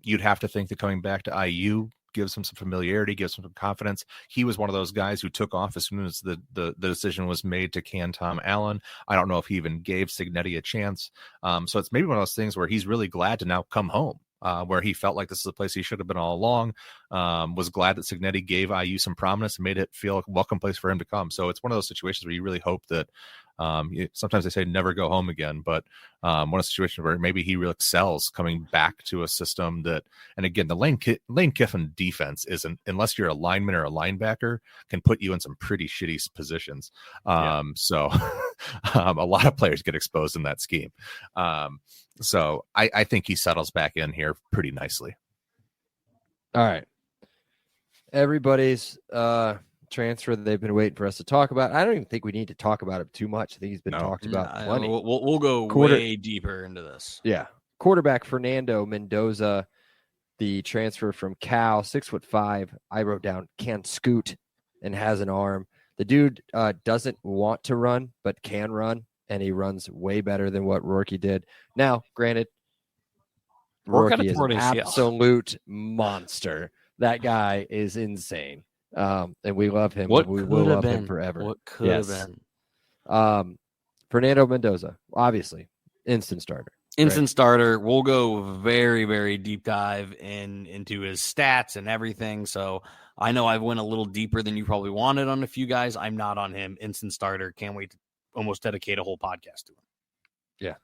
You'd have to think that coming back to IU gives him some familiarity, gives him some confidence. He was one of those guys who took off as soon as the decision was made to can Tom Allen. I don't know if he even gave Cignetti a chance. So it's maybe one of those things where he's really glad to now come home. Where he felt like this is a place he should have been all along, was glad that Cignetti gave IU some prominence and made it feel like a welcome place for him to come. So it's one of those situations where you really hope that sometimes they say never go home again, but one of the situations where maybe he really excels coming back to a system that, and again, the Lane Kiffin defense isn't, unless you're a lineman or a linebacker, can put you in some pretty shitty positions. So a lot of players get exposed in that scheme. So I think he settles back in here pretty nicely. All right. Everybody's transfer that they've been waiting for us to talk about. I don't even think we need to talk about it too much. I think he's been talked about plenty. We'll go way deeper into this. Yeah. Quarterback Fernando Mendoza, the transfer from Cal, 6'5". I wrote down can scoot and has an arm. The dude doesn't want to run, but can run, and he runs way better than what Rourke did. Now, granted, Rourke is an absolute monster. That guy is insane. And we love him. We will love him forever. What could have been? Fernando Mendoza, obviously, instant starter. Starter. We'll go very, very deep dive into his stats and everything. So I know I went a little deeper than you probably wanted on a few guys. I'm not on him. Instant starter. Can't wait to almost dedicate a whole podcast to him. Yeah.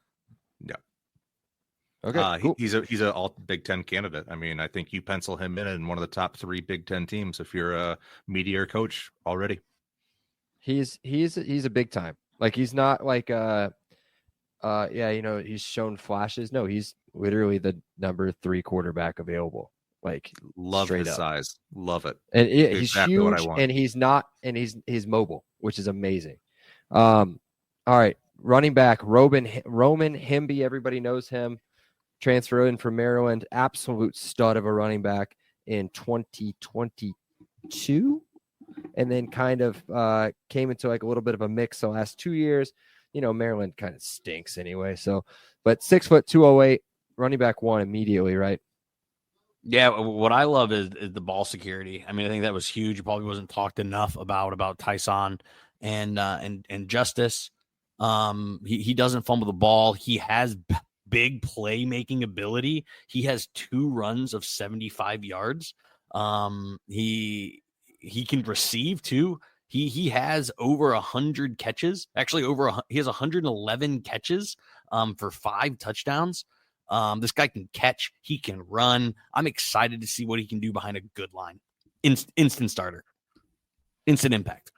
Okay, cool. He's a all Big Ten candidate. I mean, I think you pencil him in one of the top 3 Big Ten teams if you're a media coach already. He's a big time. Like, he's not like he's shown flashes. No, he's literally the number 3 quarterback available. Like, love his size, love it, and he's exactly huge, what I want. And he's mobile, which is amazing. All right, running back Roman Hemby, everybody knows him. Transfer in from Maryland, absolute stud of a running back in 2022. and then kind of came into like a little bit of a mix the last 2 years. Maryland kind of stinks anyway. So, but 6 foot 208, running back one immediately, right? Yeah, what I love is the ball security. I mean, I think that was huge. It probably wasn't talked enough about Tyson and Justice. He doesn't fumble the ball. He has big playmaking ability. He has 2 runs of 75 yards. He can receive too. He has over 100 catches. Actually, he has 111 catches for 5 touchdowns. This guy can catch. He can run. I'm excited to see what he can do behind a good line. Instant starter. Instant impact.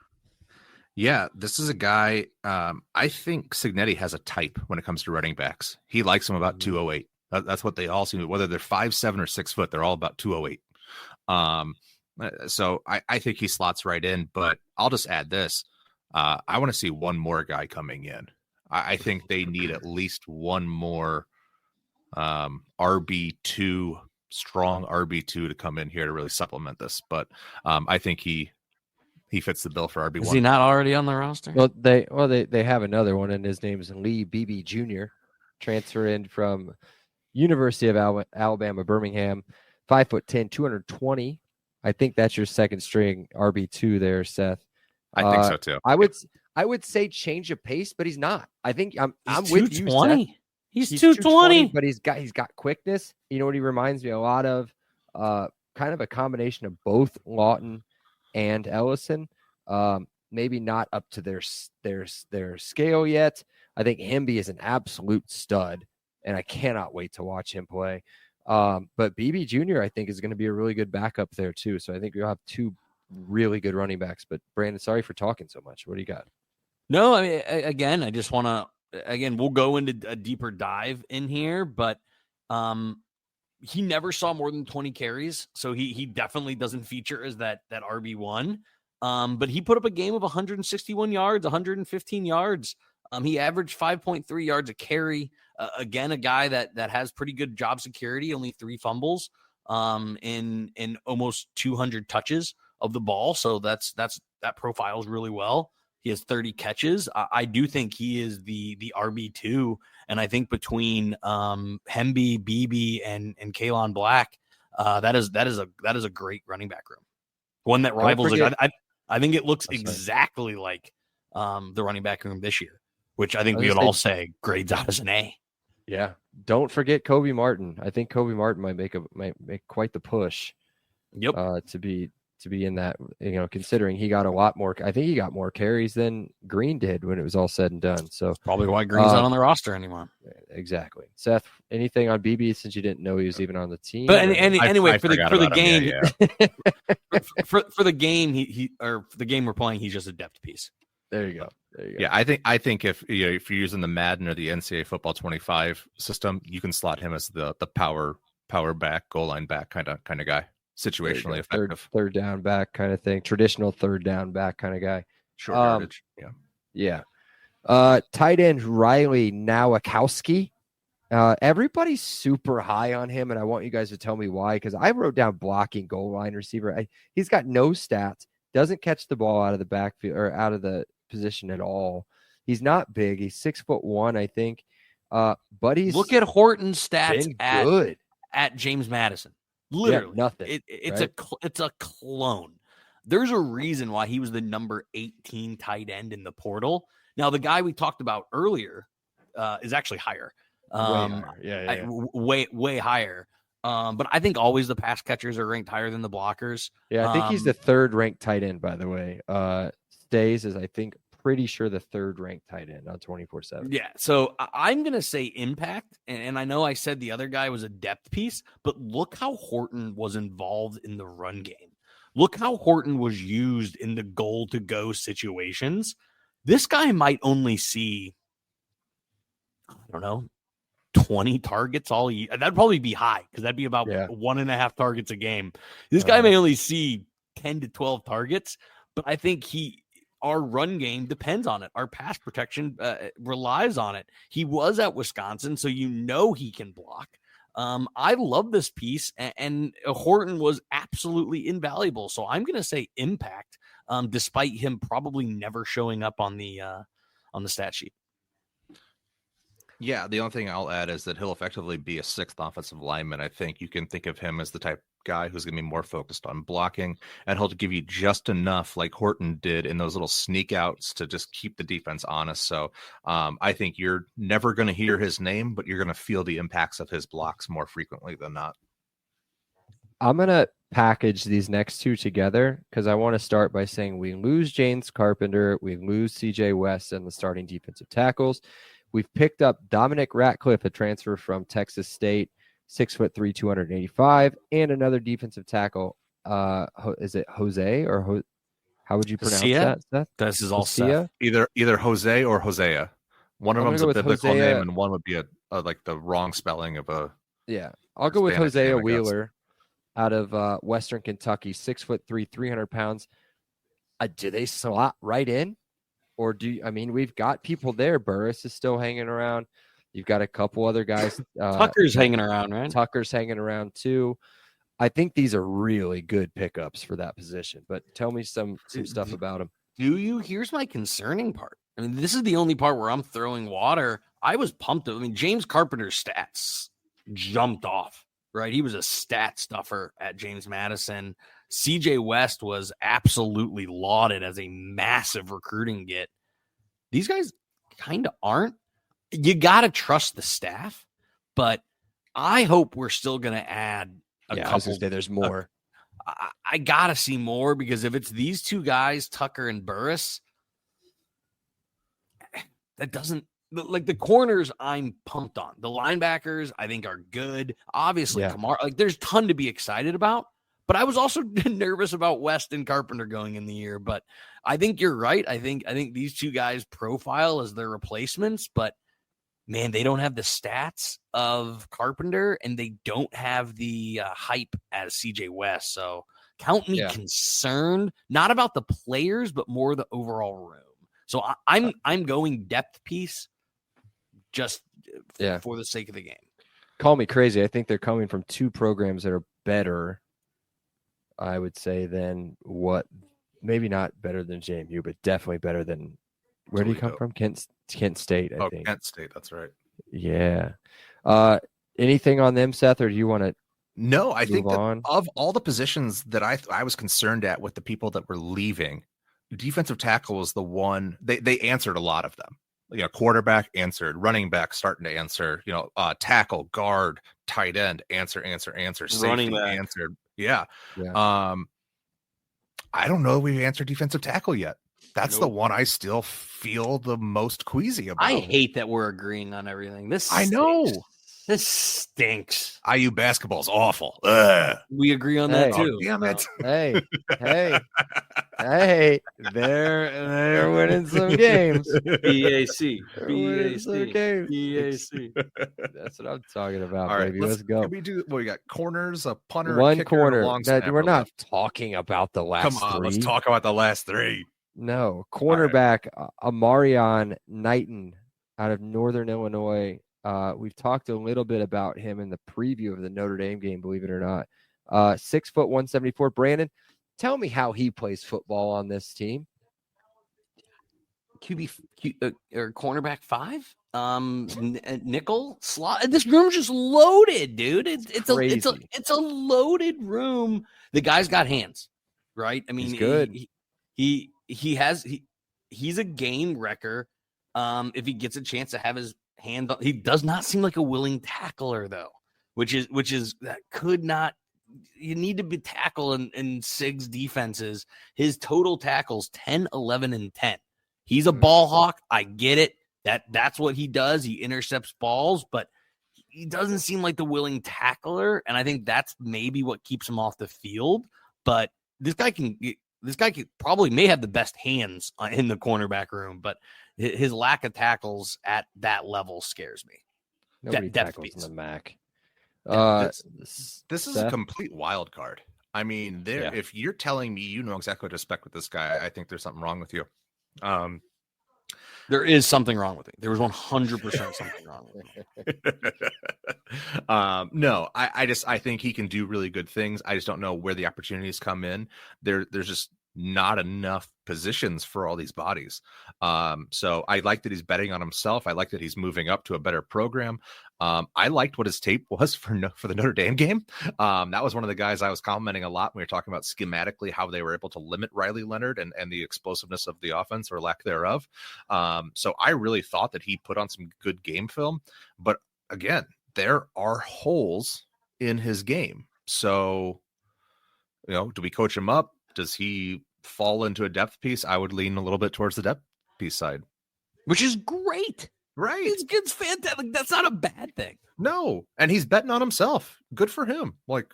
Yeah, this is a guy. I think Cignetti has a type when it comes to running backs. He likes them about 208. That's what they all seem to, whether they're 5'7" or 6 foot, they're all about 208. So I think he slots right in, but I'll just add this. I want to see one more guy coming in. I think they need at least one more RB2, strong RB2 to come in here to really supplement this. But I think he fits the bill for RB1. Is he not already on the roster? Well, they have another one, and his name is Lee Beebe Jr., transfer in from University of Alabama, Birmingham, 5'10", 220. I think that's your second string RB2 there, Seth. I think so too. I would say change of pace, but he's not. I think I'm with you, 220. Seth. He's 220, but he's got quickness. You know what he reminds me a lot of? Kind of a combination of both Lawton and Ellison. Maybe not up to their scale yet. I think Hemby is an absolute stud, and I cannot wait to watch him play. But BB Jr., I think, is going to be a really good backup there too. So I think you'll have 2 really good running backs. But Brandon, sorry for talking so much. What do you got? No, I mean, again, I just want to, we'll go into a deeper dive in here, but he never saw more than 20 carries. So he definitely doesn't feature as that RB1. But he put up a game of 161 yards, 115 yards. He averaged 5.3 yards a carry. Again, a guy that has pretty good job security, only 3 fumbles in almost 200 touches of the ball. So that profiles really well. He has 30 catches. I do think he is the RB2, and I think between Hemby, BB, and Kalon Black, that is a great running back room. One that rivals. I think it looks exactly like the running back room this year, which I think we would all say grades out as an A. Yeah, don't forget Kobe Martin. I think Kobe Martin might make quite the push. Yep. To be in that, considering he got a lot more. I think he got more carries than Green did when it was all said and done. So probably why Green's not on the roster anymore. Exactly. Seth, anything on BB since you didn't know he was even on the team? But anyway, for the game, yeah. for the game, for the game we're playing, he's just a depth piece. There you go. Yeah, I think if you're using the Madden or the NCAA Football 25 system, you can slot him as the power back, goal line back kind of guy. Situationally effective. Third down back kind of thing. Traditional third down back kind of guy. Short yardage. Yeah. Tight end Riley Nowakowski. Everybody's super high on him, and I want you guys to tell me why, because I wrote down blocking goal line receiver. He's got no stats, doesn't catch the ball out of the backfield or out of the position at all. He's not big. He's 6'1", I think. But he's look at Horton's stats good at James Madison. Literally nothing. It's a clone. There's a reason why he was the number 18 tight end in the portal. Now, the guy we talked about earlier is actually higher. Way higher. But I think always the pass catchers are ranked higher than the blockers. Yeah, I think he's the 3rd ranked tight end, by the way. Stays is, I think, pretty sure the 3rd ranked tight end on 24/7. Yeah, so I'm going to say impact, and I know I said the other guy was a depth piece, but look how Horton was involved in the run game. Look how Horton was used in the goal-to-go situations. This guy might only see, 20 targets all year. That'd probably be high, because that'd be about 1.5 targets a game. This guy may only see 10 to 12 targets, but I think our run game depends on it. Our pass protection relies on it. He was at Wisconsin, so he can block. I love this piece, and Horton was absolutely invaluable. So I'm going to say impact, despite him probably never showing up on the stat sheet. Yeah, the only thing I'll add is that he'll effectively be a sixth offensive lineman. I think you can think of him as the type guy who's going to be more focused on blocking, and he'll give you just enough, like Horton did in those little sneak outs, to just keep the defense honest. So I think you're never going to hear his name, but you're going to feel the impacts of his blocks more frequently than not. I'm going to package these next two together because I want to start by saying we lose James Carpenter, we lose CJ West and the starting defensive tackles. We've picked up Dominic Ratcliffe, a transfer from Texas State, 6'3", 285, and another defensive tackle. Is it Jose or how would you pronounce that, Seth? This is all Hosea? Seth. Either Jose or Hosea. One of them's a biblical Hosea. name, and one would be a like the wrong spelling of a. Yeah, I'll go with Spanish Hosea name, I guess. Wheeler out of Western Kentucky, 6'3", 300 pounds. Do they slot right in? Or we've got people there. Burris is still hanging around. You've got a couple other guys. Tucker's hanging around, right? Tucker's hanging around too. I think these are really good pickups for that position. But tell me some stuff about them. Do you? Here's my concerning part. I mean, this is the only part where I'm throwing water. I was pumped. I mean, James Carpenter's stats jumped off, right? He was a stat stuffer at James Madison. CJ West was absolutely lauded as a massive recruiting get. These guys kind of aren't. You got to trust the staff, but I hope we're still going to add a couple. I was gonna say there's more. I got to see more, because if it's these two guys, Tucker and Burris, that doesn't, like, the corners I'm pumped on. The linebackers I think are good. Obviously, Kamara, like, there's a ton to be excited about. But I was also nervous about West and Carpenter going in the year. But I think you're right. I think these two guys profile as their replacements. But, man, they don't have the stats of Carpenter, and they don't have the hype as CJ West. So count me concerned, not about the players, but more the overall room. So I'm going depth piece just for the sake of the game. Call me crazy. I think they're coming from two programs that are better, I would say, than what, maybe not better than JMU, but definitely better than, where do you come from? Kent State, I think. Kent State, that's right. Yeah. Anything on them, Seth, or do you want to? No, I think that of all the positions that I was concerned at with the people that were leaving, defensive tackle was the one they answered a lot of them. You know, quarterback answered, running back starting to answer, tackle, guard, tight end, answer, safety answered. Yeah. I don't know if we've answered defensive tackle yet. That's the one I still feel the most queasy about. I hate that we're agreeing on everything. I know. This stinks. IU basketball is awful. We agree on that too. Oh, damn it. Hey, they're winning some games. BAC. That's what I'm talking about, all right, baby. Let's go. Can we do? Well, we got corners, a punter, one a kicker, corner. and a long We're not left. talking about the last Come on, three. let's talk about the last three. No, cornerback Amarion Knighton out of Northern Illinois. We've talked a little bit about him in the preview of the Notre Dame game, believe it or not. 6 foot 174. Brandon, tell me how he plays football on this team. Or cornerback 5, nickel slot. This room's just loaded, dude. It's a loaded room. The guy's got hands, right? I mean, he's good. He's a game wrecker. If he gets a chance to have his hand, he does not seem like a willing tackler though, which is that could not. You need to be tackle in Sig's defenses. His total tackles 10, 11, and 10. He's a ball hawk. I get it. That's what he does. He intercepts balls, but he doesn't seem like the willing tackler. And I think that's maybe what keeps him off the field. But this guy probably may have the best hands in the cornerback room, but his lack of tackles at that level scares me. Nobody tackles in the MAC. This is a complete wild card. I mean, if you're telling me you know exactly what to expect with this guy, I think there's something wrong with you. There is something wrong with it. There was 100% something wrong with it. No, I think he can do really good things. I just don't know where the opportunities come in. There's just not enough positions for all these bodies. So I like that he's betting on himself. I like that he's moving up to a better program. I liked what his tape was for the Notre Dame game. That was one of the guys I was commenting a lot when we were talking about schematically how they were able to limit Riley Leonard and the explosiveness of the offense or lack thereof. So I really thought that he put on some good game film. But again, there are holes in his game. So, do we coach him up? Does he fall into a depth piece? I would lean a little bit towards the depth piece side. Which is great. Right. It's fantastic. That's not a bad thing. No. And he's betting on himself. Good for him. Like,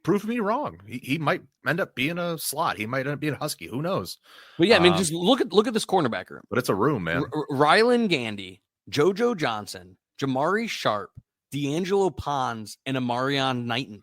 prove me wrong. He might end up being a slot. He might end up being a Husky. Who knows? But yeah, just look at this cornerback room. But it's a room, man. Rylan Gandy, JoJo Johnson, Jamari Sharp, D'Angelo Pons, and Amarion Knighton.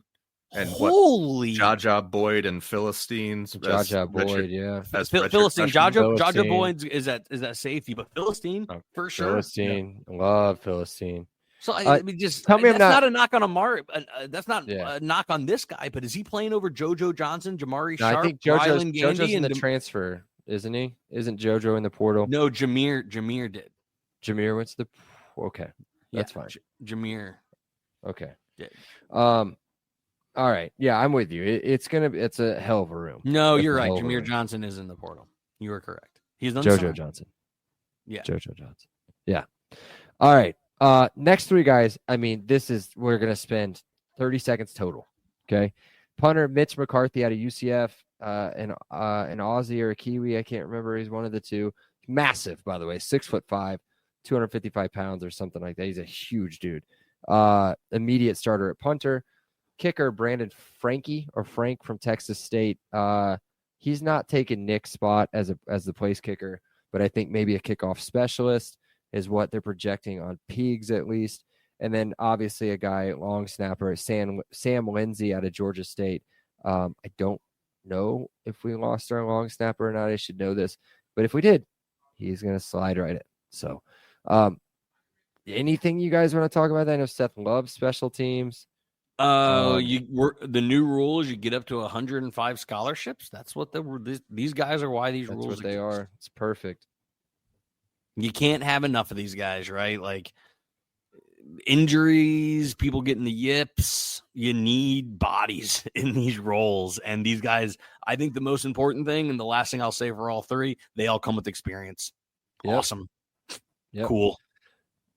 And holy Jaja Boyd and Philistines. Jaja Boyd, yeah. Philistine. Jaja Boyd is that safety, but Philistine for sure. Philistine, love Philistine. So I mean, just tell me that's not a knock on Amari. That's not a knock on this guy. But is he playing over JoJo Johnson, Jamari Sharp, I think JoJo's in the transfer, isn't he? Isn't JoJo in the portal? No, Jameer did. Jameer went to the. Okay, that's fine. Jameer. Okay. Did. All right. Yeah, I'm with you. It's a hell of a room. No, you're right. Jameer Johnson is in the portal. You are correct. He's done JoJo Johnson. Yeah. JoJo Johnson. Yeah. All right. Next three guys. I mean, we're gonna spend 30 seconds total. Okay. Punter Mitch McCarthy out of UCF, an Aussie or a Kiwi. I can't remember. He's one of the two. Massive, by the way, 6'5", 255 pounds or something like that. He's a huge dude. Immediate starter at punter. Kicker Brandon Frank from Texas State. He's not taking Nick's spot as the place kicker, but I think maybe a kickoff specialist is what they're projecting on Pigs at least. And then obviously a guy long snapper Sam Lindsay out of Georgia State. I don't know if we lost our long snapper or not. I should know this, but if we did, he's gonna slide right in. So, anything you guys want to talk about? I know Seth loves special teams. The new rule is you get up to 105 scholarships. That's what these guys are. Why these rules they are. It's perfect. You can't have enough of these guys, right? Like injuries, people getting the yips. You need bodies in these roles, and these guys. I think the most important thing, and the last thing I'll say for all three, they all come with experience. Yep. Awesome. Yep. Cool.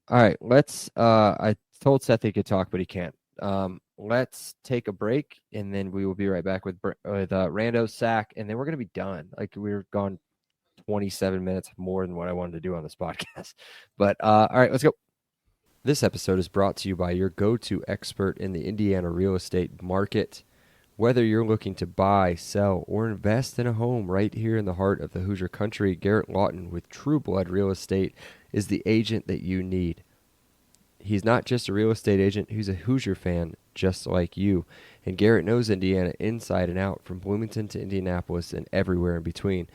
All right, let's. I told Seth he could talk, but he can't. Let's take a break, and then we will be right back with Rando Sack, and then we're gonna be done. Like we're gone 27 minutes more than what I wanted to do on this podcast. But all right, let's go. This episode is brought to you by your go-to expert in the Indiana real estate market. Whether you're looking to buy, sell, or invest in a home right here in the heart of the Hoosier country, Garrett Lawton with True Blood Real Estate is the agent that you need. He's not just a real estate agent, he's a Hoosier fan just like you. And Garrett knows Indiana inside and out, from Bloomington to Indianapolis and everywhere in between.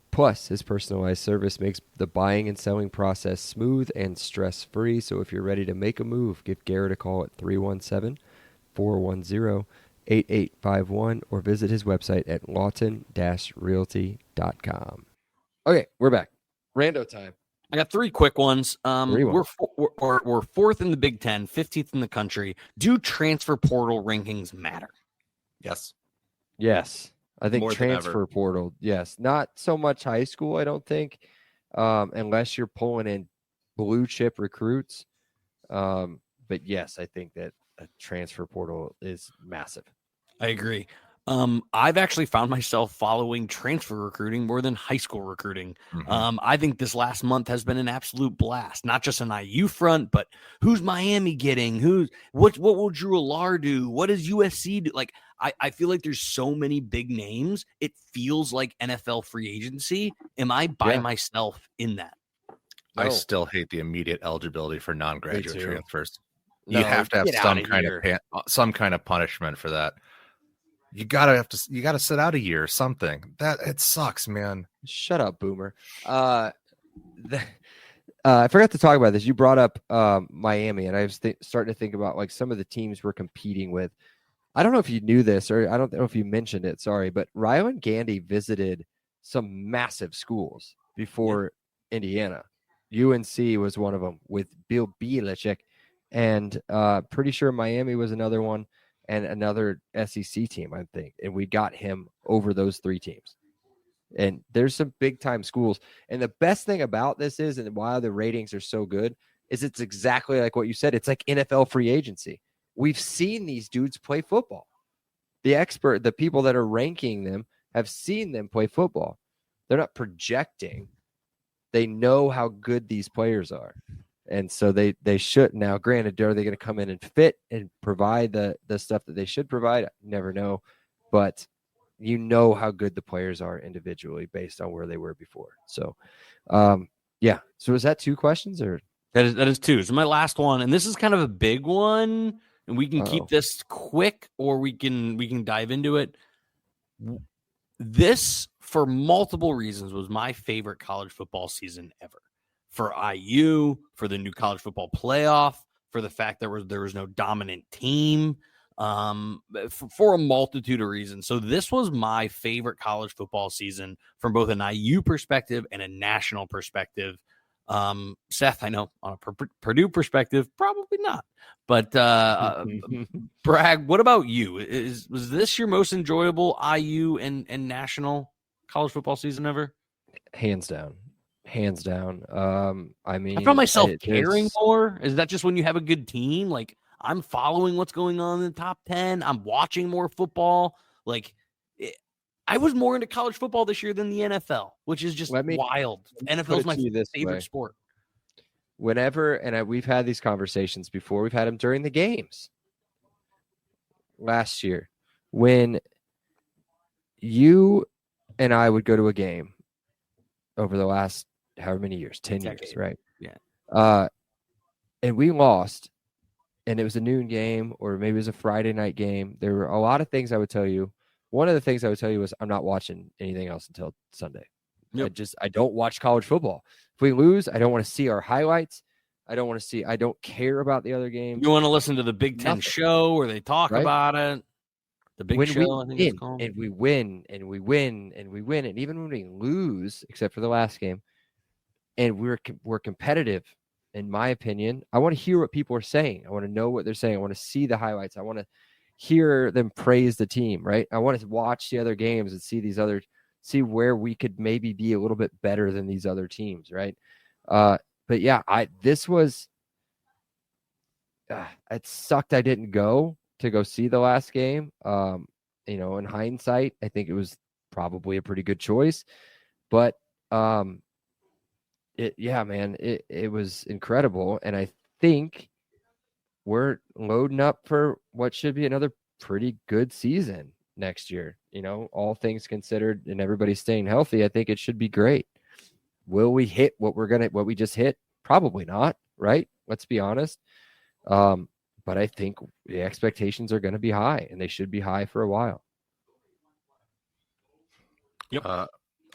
Plus, his personalized service makes the buying and selling process smooth and stress-free. So if you're ready to make a move, give Garrett a call at 317-410-8851 or visit his website at lawton-realty.com. Okay, we're back. Rando time. I got three quick ones. We're fourth in the Big Ten, 15th in the country. Do transfer portal rankings matter? Yes. Yes. I think More transfer portal, yes. Not so much high school, I don't think, unless you're pulling in blue chip recruits. But yes, I think that a transfer portal is massive. I agree. I've actually found myself following transfer recruiting more than high school recruiting. Mm-hmm. I think this last month has been an absolute blast, not just an IU front, but who's Miami getting? What will Drew Allar do? What does USC do? Like, I feel like there's so many big names. It feels like NFL free agency. Am I by myself in that? No. I still hate the immediate eligibility for non-graduate transfers. No, you have to have some kind of punishment for that. You gotta sit out a year or something. That it sucks, man. Shut up, Boomer. I forgot to talk about this. You brought up Miami, and I was starting to think about like some of the teams we're competing with. I don't know if you knew this, or I don't know if you mentioned it. Sorry, but Rylan Gandy visited some massive schools before Indiana. UNC was one of them with Bill Belichick, and pretty sure Miami was another one, and another SEC team, I think. And we got him over those three teams. And there's some big time schools. And the best thing about this is, and why the ratings are so good, is it's exactly like what you said. It's like NFL free agency. We've seen these dudes play football. The people that are ranking them have seen them play football. They're not projecting. They know how good these players are. And so they should now. Granted, are they going to come in and fit and provide the stuff that they should provide? I never know. But you know how good the players are individually based on where they were before. So, yeah. So is that two questions or? That is two. So my last one, and this is kind of a big one, and we can keep this quick or we can dive into it. This, for multiple reasons, was my favorite college football season ever. For IU, for the new college football playoff, for the fact there was no dominant team, for a multitude of reasons. So this was my favorite college football season from both an IU perspective and a national perspective. Seth, I know on a Purdue perspective, probably not. But Bragg, what about you? Was this your most enjoyable IU and national college football season ever? Hands down. I mean, I found myself caring more. Is that just when you have a good team? Like, I'm following what's going on in the top 10. I'm watching more football. Like, I was more into college football this year than the NFL, which is just wild. NFL is my favorite sport. Whenever, and we've had these conversations before. We've had them during the games last year when you and I would go to a game over the last however many years, 10 years, right? Yeah. And we lost, and it was a noon game, or maybe it was a Friday night game. There were a lot of things I would tell you. One of the things I would tell you was I'm not watching anything else until Sunday. Yep. I don't watch college football. If we lose, I don't want to see our highlights. I don't care about the other games. You want to listen to the Big Ten show where they talk about it. The Big Show, I think it's called. And we win, and we win, and we win. And even when we lose, except for the last game, and we're competitive, in my opinion, I want to hear what people are saying. I want to know what they're saying. I want to see the highlights. I want to hear them praise the team, right? I want to watch the other games and see where we could maybe be a little bit better than these other teams, right? But yeah, it sucked I didn't go see the last game. In hindsight, I think it was probably a pretty good choice, but it was incredible. And I think we're loading up for what should be another pretty good season next year. All things considered and everybody staying healthy, I think it should be great. Will we hit what we just hit? Probably not, right? Let's be honest. But I think the expectations are going to be high, and they should be high for a while. Yep. I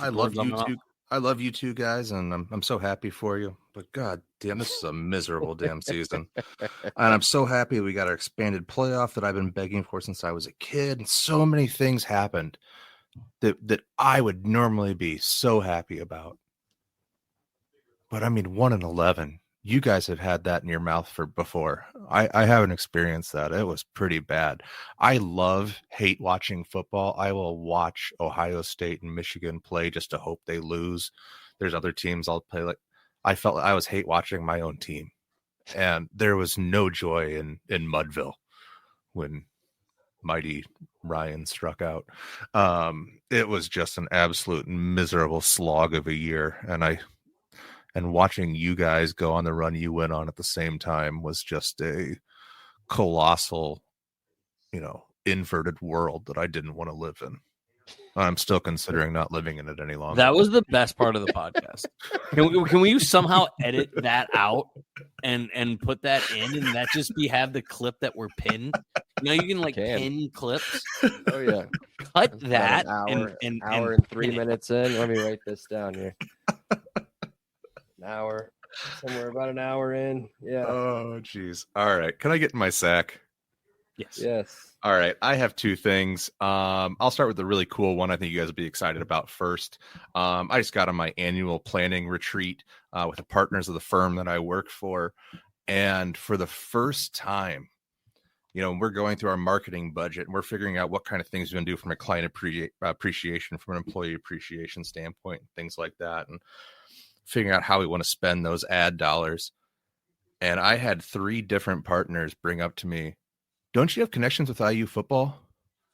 love you too. I love you two guys, and I'm so happy for you. But God damn, this is a miserable damn season. And I'm so happy we got our expanded playoff that I've been begging for since I was a kid. And so many things happened that I would normally be so happy about. But I mean, 1-11. You guys have had that in your mouth before. I haven't experienced that. It was pretty bad. I hate watching football. I will watch Ohio State and Michigan play just to hope they lose. There's other teams I'll play. Like, I felt like I was hate watching my own team, and there was no joy in Mudville when mighty Ryan struck out. It was just an absolute miserable slog of a year, and watching you guys go on the run you went on at the same time was just a colossal, inverted world that I didn't want to live in. I'm still considering not living in it any longer. That was the best part of the podcast. Can we somehow edit that out and put that in, and that just have the clip that we're pinned? You can pin clips. Oh yeah, cut that. An hour and 3 minutes in. Let me write this down here. An hour, somewhere about an hour in. Yeah. Oh, geez. All right. Can I get in my sack? Yes. Yes. All right. I have two things. I'll start with the really cool one I think you guys will be excited about first. I just got on my annual planning retreat with the partners of the firm that I work for. And for the first time, we're going through our marketing budget and we're figuring out what kind of things we're going to do from a client appreciation, from an employee appreciation standpoint, things like that, and figuring out how we want to spend those ad dollars. And I had 3 different partners bring up to me, "Don't you have connections with IU football?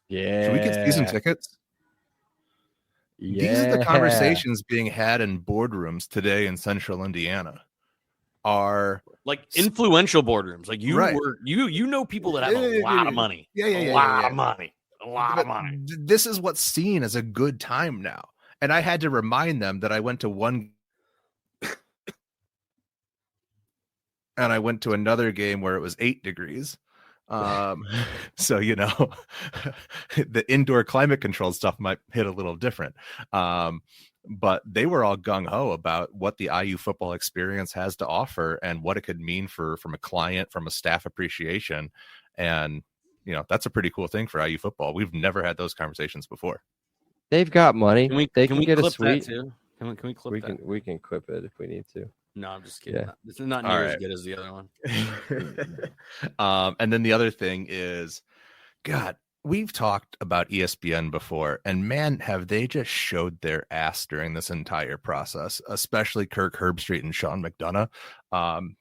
Yeah. Should we get season tickets?" These are the conversations being had in boardrooms today in central Indiana. Are Like influential boardrooms. Like you Right. were you know people that have a lot of money. A lot of money. This is what's seen as a good time now. And I had to remind them that I went to one and I went to another game where it was 8 degrees. So, the indoor climate control stuff might hit a little different. But they were all gung-ho about what the IU football experience has to offer and what it could mean from a client, from a staff appreciation. And, that's a pretty cool thing for IU football. We've never had those conversations before. They've got money. They can get a clip suite. that too? Can we clip that? We can clip it if we need to. No, I'm just kidding. Yeah. This is not near as good as the other one. And then the other thing is, God, we've talked about ESPN before, and man, have they just showed their ass during this entire process, especially Kirk Herbstreit and Sean McDonough.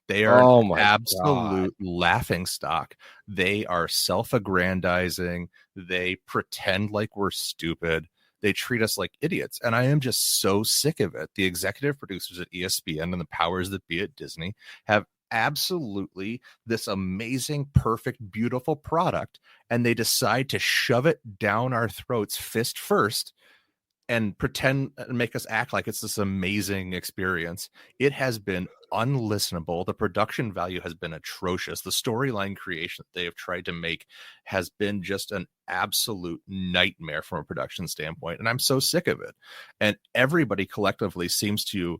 They are absolute laughing stock. They are self-aggrandizing. They pretend like we're stupid. They treat us like idiots. And I am just so sick of it. The executive producers at ESPN and the powers that be at Disney have absolutely this amazing, perfect, beautiful product, and they decide to shove it down our throats fist first and pretend and make us act like it's this amazing experience. It has been unlistenable. The production value has been atrocious. The storyline creation that they have tried to make has been just an absolute nightmare from a production standpoint. And I'm so sick of it. And everybody collectively seems to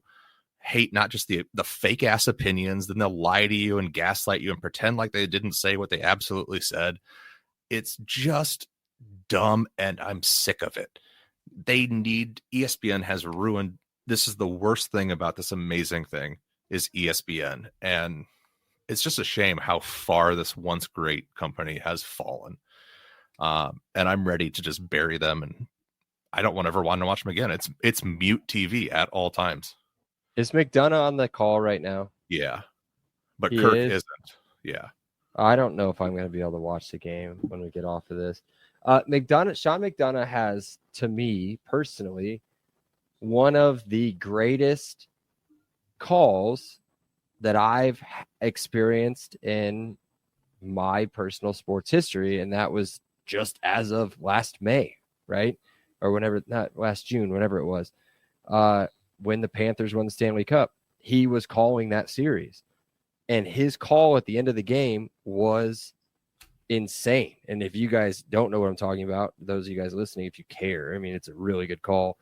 hate not just the fake ass opinions, then they'll lie to you and gaslight you and pretend like they didn't say what they absolutely said. It's just dumb, and I'm sick of it. ESPN has ruined. This is the worst thing about this amazing thing is ESPN. And it's just a shame how far this once great company has fallen. And I'm ready to just bury them. And I don't ever want to watch them again. It's mute TV at all times. Is McDonough on the call right now? Yeah. But Kirk isn't. Yeah. I don't know if I'm going to be able to watch the game when we get off of this. Sean McDonough has, to me personally, one of the greatest calls that I've experienced in my personal sports history, and that was just as of last May, right? Or whenever, not last June, whenever it was, when the Panthers won the Stanley Cup. He was calling that series, and his call at the end of the game was insane. And if you guys don't know what I'm talking about, those of you guys listening, if you care, I mean, it's a really good call.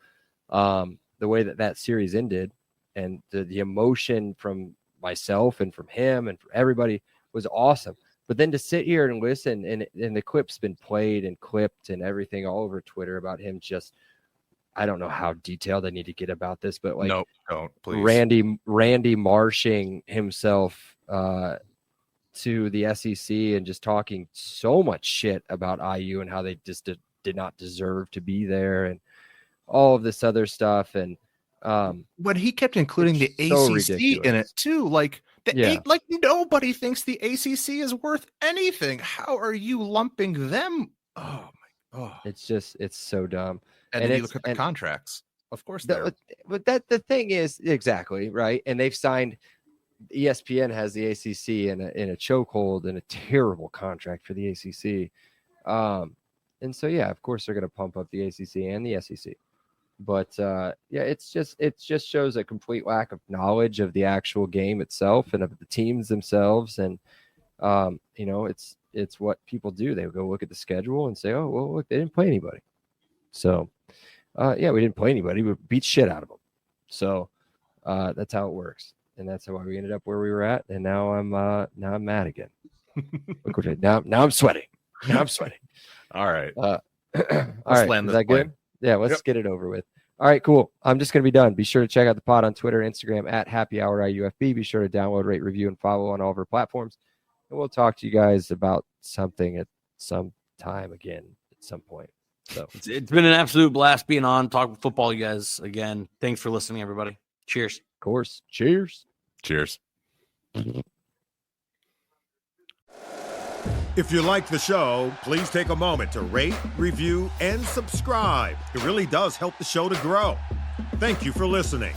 The way that series ended and the emotion from myself and from him and from everybody was awesome. But then to sit here and listen, and the clip's been played and clipped and everything all over Twitter about him, just, I don't know how detailed I need to get about this, but like, no, don't, please. Randy marshing himself to the SEC and just talking so much shit about IU and how they just did not deserve to be there and all of this other stuff. And when he kept including the ACC in it too, like like nobody thinks the ACC is worth anything. How are you lumping them? Oh my god, it's so dumb. And then you look at the contracts, of course. But the thing is exactly right, and they've signed. ESPN has the ACC in a chokehold and a terrible contract for the ACC, and so of course they're going to pump up the ACC and the SEC, but it just shows a complete lack of knowledge of the actual game itself and of the teams themselves, and it's what people do. They go look at the schedule and say, oh well, look, they didn't play anybody, so we didn't play anybody, we beat shit out of them, so that's how it works. and that's why we ended up where we were at. And now I'm mad again. Look what now I'm sweating. Now I'm sweating. All right. All Let's right, land is this that good? plane. Yeah, let's Yep. get it over with. All right, cool. I'm just going to be done. Be sure to check out the pod on Twitter and Instagram at Happy Hour IUFB. Be sure to download, rate, review, and follow on all of our platforms. And we'll talk to you guys about something at some time again at some point. So It's been an absolute blast being on, talking football, you guys. Again, thanks for listening, everybody. Cheers. of course, cheers. Cheers. If you like the show, please take a moment to rate, review, and subscribe. It really does help the show to grow. Thank you for listening.